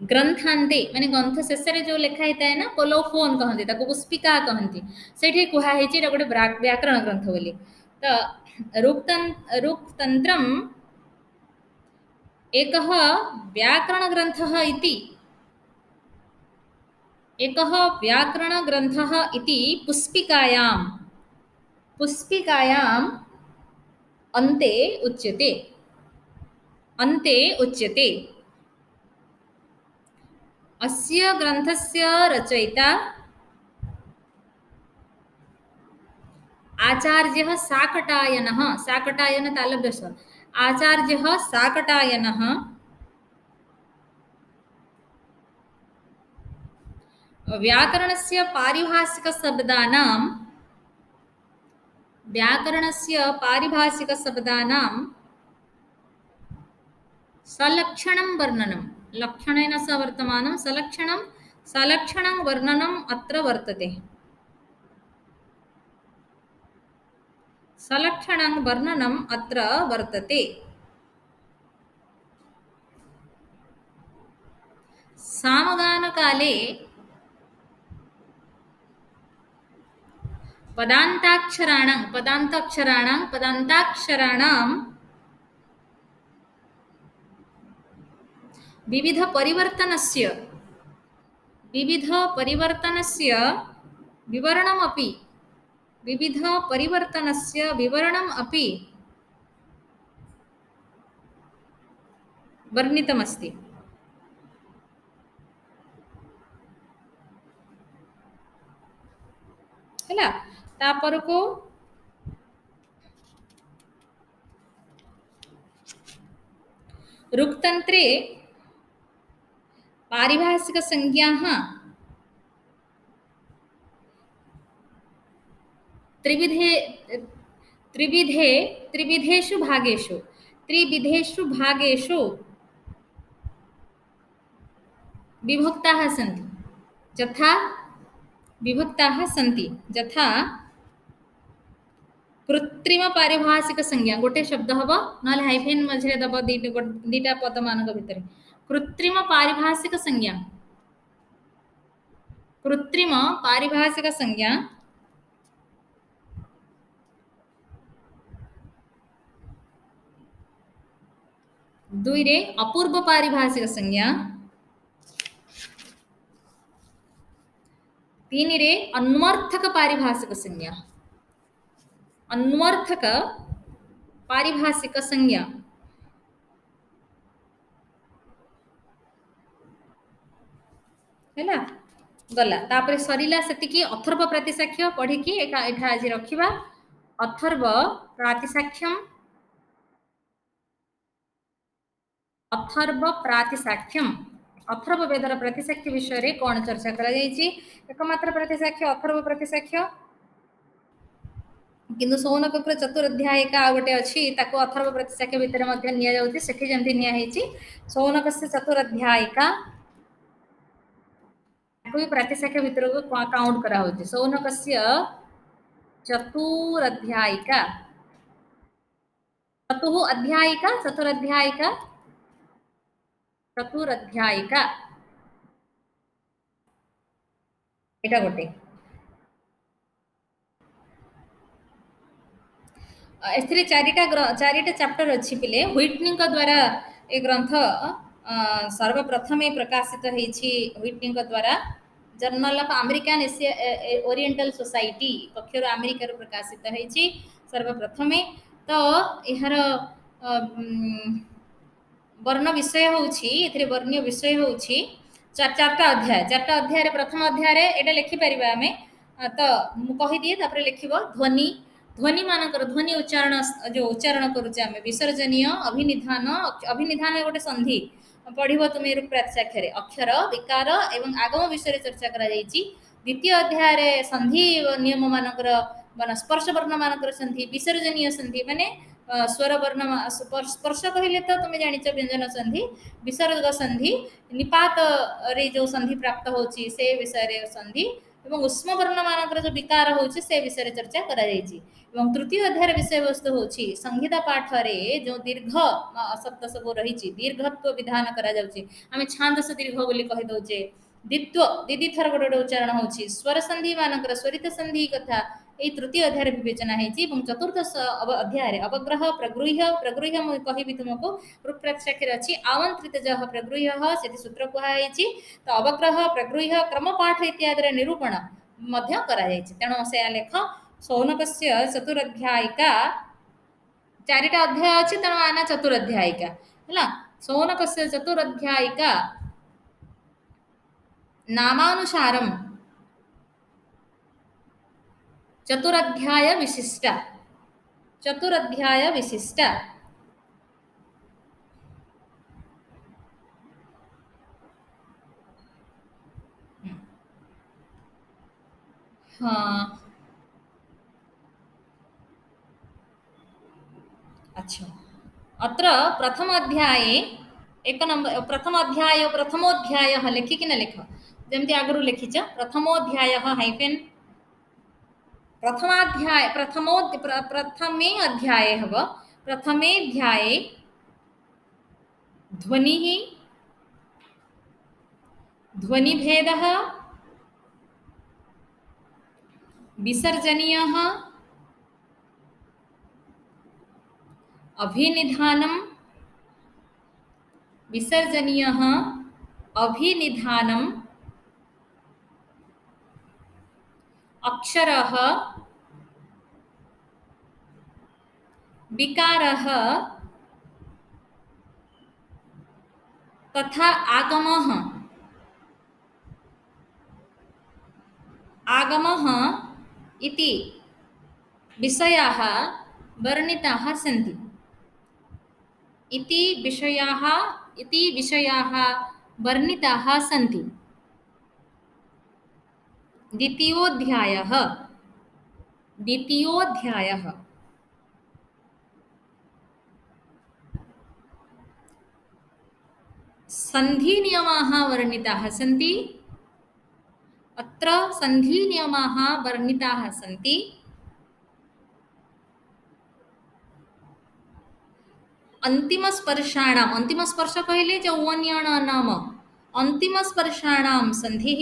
ग्रंथान्ते माने ग्रंथ शेष जो लिखाई था ना कोलोफोन कहते पुष्पिका कहती से कहुई गोटे व्याकरण ग्रंथ बोली तो ऋक्तंत्रम एक व्याकरण ग्रंथः इति एकः व्याकरण ग्रंथः इति पुष्पिकायाम् अन्ते उच्यते अस्य ग्रंथस्य रचयिता आचार्यः शाकटायनः शाकटायन तालव्यस्व आचार्यः शाकटायनः व्याकरणस्य पारिभाषिकशब्दानां सलक्षणं वर्णनं लक्षणेन सह वर्तमानं सलक्षणं वर्णनम् अत्र वर्तते सलक्षणं वर्णनम् अत्र वर्तते सामगानकाले पदान्ताक्षराणां विविध परिवर्तनस्य विवरणम् अपि वर्णितमस्ति हैला तापर को ऋक्तंत्रे पारिभाषिक संज्ञाः त्रिविधेषु भागेषु विभक्ताः सन्ति यथा कृत्रिम पारिभाषिक संज्ञा गोटे शब्द हम ना हाइफेन मझे दब दीटा पद मान भितर कृत्रिम पारिभाषिक संज्ञा दुई रे अपूर्व पारिभाषिक संज्ञा तीन रे अन्वर्थक पारिभाषिक संज्ञा हैला गला तापर सरिला सेतिकी अथर्व प्रतिसाक्ष्य पढ़ी की एठा आज रखिबा अथर्व प्रातिसाख्यम अथर्व वेदर प्रतिसाक्ष्य विषय रे कौन चर्चा करा जायछि एकमात्र प्रतिसाक्ष्य अथर्व प्रतिसाक्ष्य किंतु सौनकक्र चतुराध्यायिका गोटे अच्छी ताको अथर्व प्रतिसाक्ष्य भितर मध्य निया जाउछि सेठी जंती निया हेछि सौनकस्य चतुराध्यायिका ताको प्रतिसाक्ष्य भितर को काउंट करा होछि सौनकस्य चतुराध्यायिका चतुराध्यायिका एटा गोटे एथिरे चारिटा चैप्टर अच्छी पिले व्हिटनी द्वारा ए ग्रंथ सर्वप्रथमे प्रकाशित होईछि व्हिटनी द्वारा journal of American Oriental Society पक्षर अमेरिका प्रकाशित होईछि सर्वप्रथमे तो यार वर्ण विषय होउछि एथिरे वर्णीय विषय होउछि चारटा अध्याय रे प्रथम अध्याय रे एटा लिखि परिबा हमें तो मु कहि दिए तापर लिखिबो ध्वनि मानकर ध्वनि उच्चारण करूचे आमे विसर्जनीय अभिनिधान गोटे संधि पढ़िबो तुमे प्रातिसाख्य रे अक्षर विकार एवं आगम विषय रे चर्चा करा जायछि द्वितीय अध्याय रे संधि नियम मानकर मान स्पर्श वर्ण मानकर संधि विसर्जनीय संधि माने स्वर वर्ण स्पर्श कहले तो तुम जानिछ व्यंजन संधि विसर्ग संधि निपात रे जो संधि प्राप्त होची से विषय रे संधि एवं उष्म वर्ण मानकर जो विकार होची से विषय चर्चा करा जायछि एवं तृतीय अध्याय विषय वस्तु होची संहिता पाठ रे जो दीर्घ शब्द सब रहिछि दीर्घत्व विधान करा जाउछि आमे छांदस दीर्घ बोली कहि दउचे द्वित्व दीदी थर गोटे उच्चारण होची स्वर संधि मानकर स्वरित संधि कथा এই তৃতীয় অধ্যায়ের বিবেচনা হয়েছি এবং চতুর্দশ অধ্যায়ে অবগ্রহ প্রগৃহ্য প্রগৃহ্য মু কহিবি তুমকু রূপরেখাক্ষের ଅଛି আমন্ত্রিত যহ প্রগৃহ্য সেটি সূত্র কুହା ହେଇଛି ତ ଅବଗ୍ରହ ପ୍ରଗୃହ୍ୟ କ୍ରମ ପାଠ ଇତ୍ୟାଦିର ନିରୂପଣ ମଧ୍ୟ କରାଯାଇଛି ତେଣୁ ସେ ଲେଖ ସୌନକସ୍ୟ ଚତୁରଧ୍ୟାୟିକା ଚାରିଟା ଅଧ୍ୟାୟ ଅଛି ତେଣୁ ଆନା ଚତୁରଧ୍ୟାୟିକା ହେଲା ସୌନକସ୍ୟ ଚତୁରଧ୍ୟାୟିକା नामानुसारम चतुरध्याय विशिष्टा चतुरध्याय विशिष्टा हाँ अच्छा अत्र प्रथम अध्याये एक नंबर प्रथम अध्याय प्रथमोध्याय लिखिकिन लेख जमती आगु लिखिच प्रथमोध्याय हाइफेन प्रथमाध्याय प्रथमे अध्याये हब प्रथमे अध्याये ध्वनिः ध्वनिभेदः विसर्जनीयः अभिनिधानं विसर्जनीयः अभिनिधानं अक्षरः विकारः तथा आगमः आगमः इति विषयाः वर्णिताः सन्ति इति विषयाः वर्णिताः सन्ति द्वितीयोऽध्यायः सन्धिनियमाः वर्णिताः सन्ति अत्र सन्धिनियमाः वर्णिताः सन्ति अंतिमस्पर्शाणाम् अंतिमस्पर्श कहले जो वन्यण नाम अंतिमस्पर्शाणां सन्धिः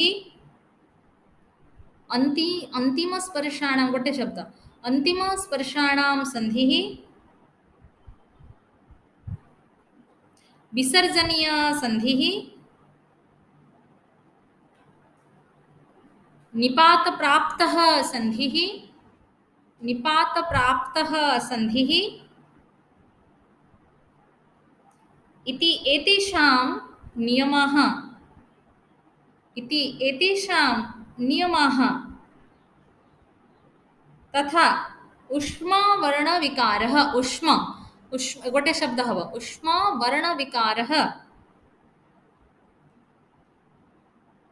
अंतिमस्पर्शाणां गोटे शब्द अंतिमस्पर्शाणां सन्धिः विसर्जनीय सन्धिः निपातप्राप्तः सन्धिः इति एतेषां नियमाः तथा उष्मवर्णविकारः उष्म गोटे शब्द हव उष्मवर्णविकारः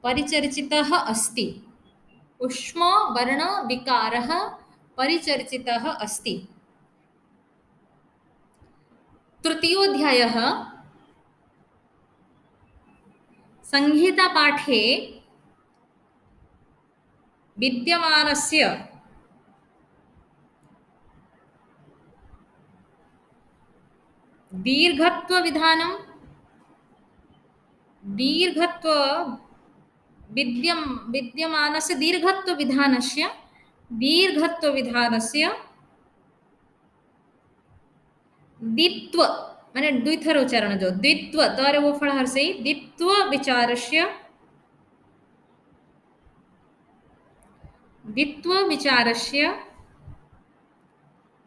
परिचर्चितः अस्ति उष्मवर्णविकारः परिचर्चितः अस्ति तृतीयोऽध्यायः संहितापाठे विद्यमानस्य विद्यमानस्य दीर्घत्वविधानस्य द्वित्व माने द्विथर उच्चारण जो द्वित्व तारे वो फल हर्षै द्वित्व विचारस्य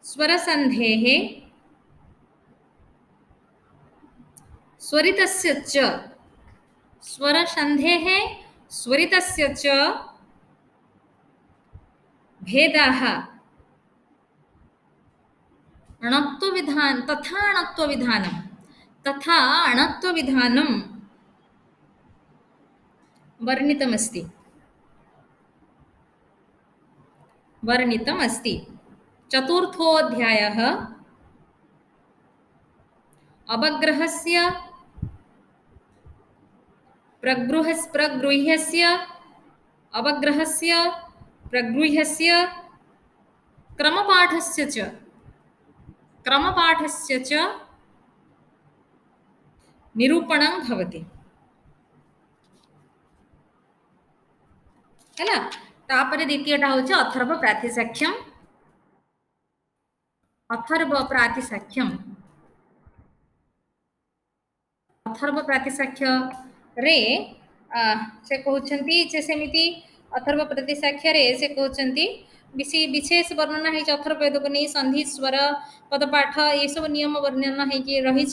स्वरसन्धेः स्वरितस्य च स्वरसन्धेः स्वरितस्य च भेदाः तथा अणत्वविधानं वर्णितमस्ति चतुर्थोऽध्यायः अवग्रहस्य प्रगृह्यस्य अवग्रहस्य प्रगृह्यस्य क्रमपाठस्य च निरूपणं भवति हैला। तापर द्वितीयटा होचे अथर्व प्रातिशाख्यम। अथर्व प्रातिशाख्यम अथर्व प्रातिशाख्य रे से कहउछंती जे सेमिति अथर्व प्रातिशाख्य रे से कहउछंती विशेष वर्णना है अथर्व वेद को नहीं संधि स्वर पदपाठ ये सब नियम वर्णना है कि रही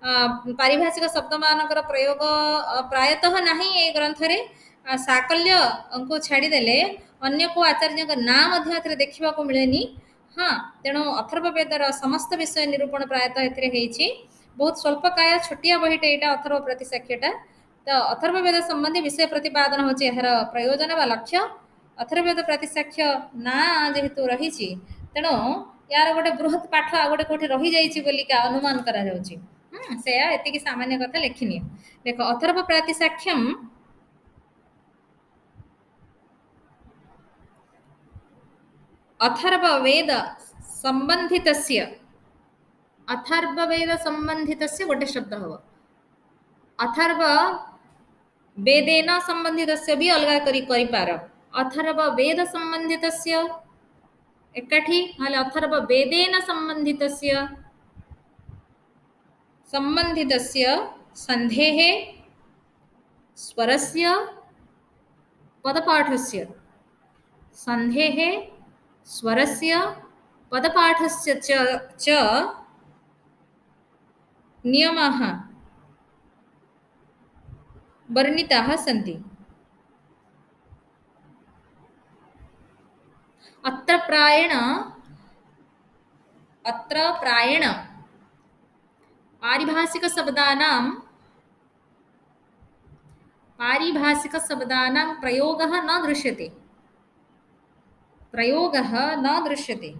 पारिभाषिक शब्द मानकर प्रयोग प्रायतः नहीं ए ग्रंथ रे साकल्य को छाड़ीदेले अन्य को आचार्य नाम देखा मिलेनी। हाँ तेणु अथर्व वेदर समस्त विषय निरूपण प्रायतः एथिरे बहुत स्वल्पकाय छोटिया बहीटे यहाँ अथर्व प्रातिशाख्यटा। तो अथर्व वेद संबंधी विषय प्रतिपादन होची यार प्रयोजन व लक्ष्य। अथर्व वेद प्रातिशाख्य ना जेहेतु रही तेणु यार गोटे बृहत पाठ आ गोटे कौटी रही जाइए बोलिका अनुमान करा जाउची। से एतिकी सामान्य कथा लिखिनि देख अथर्व प्रातिशाख्यम अथर्व वेद संबंधितस्य गोटे शब्द हम अथर्व वेदेन संबंधितस्य भी अलगा करि पार अथर्व वेद संबंधितस्य एकाठी हाले अथर्व वेदेन संबंधितस्य संधेः स्वरस्य पदपाठस्य संधेः स्वरस्य पदपाठस्य च नियमाः वर्णिताः सन्ति। अत्र प्रायेण पारिभाषिकशब्दानां प्रयोगः न दृश्यते।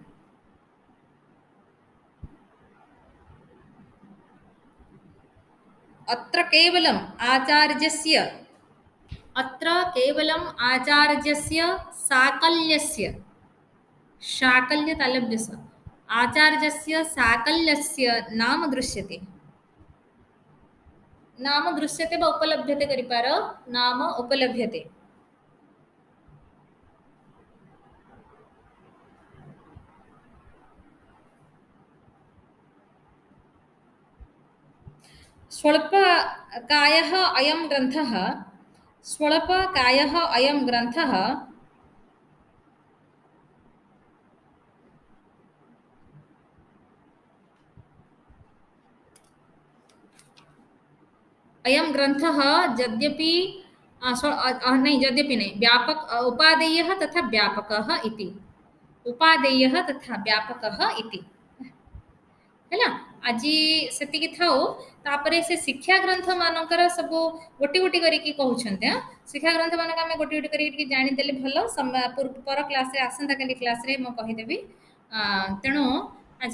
अत्र केवलम् आचार्यस्य साकल्यस्य नाम दृश्यते व उपलभ्यते करिपार नाम उपलभ्यते। स्वल्पकायः अयं ग्रन्थः यद्यपि नहीं व्यापक उपादेयः तथा व्यापकः इति हैला। आज सेतिकी थाओ तापरे से शिक्षा ग्रंथ मानकर सब गोटी गोटी करिकी कहउछन्ते। शिक्षा ग्रंथ मानक आमे गोटी गोटी करिकी जानि देले भलो पर क्लास रे आसंता काली क्लास रे म कहि देबी। तेणु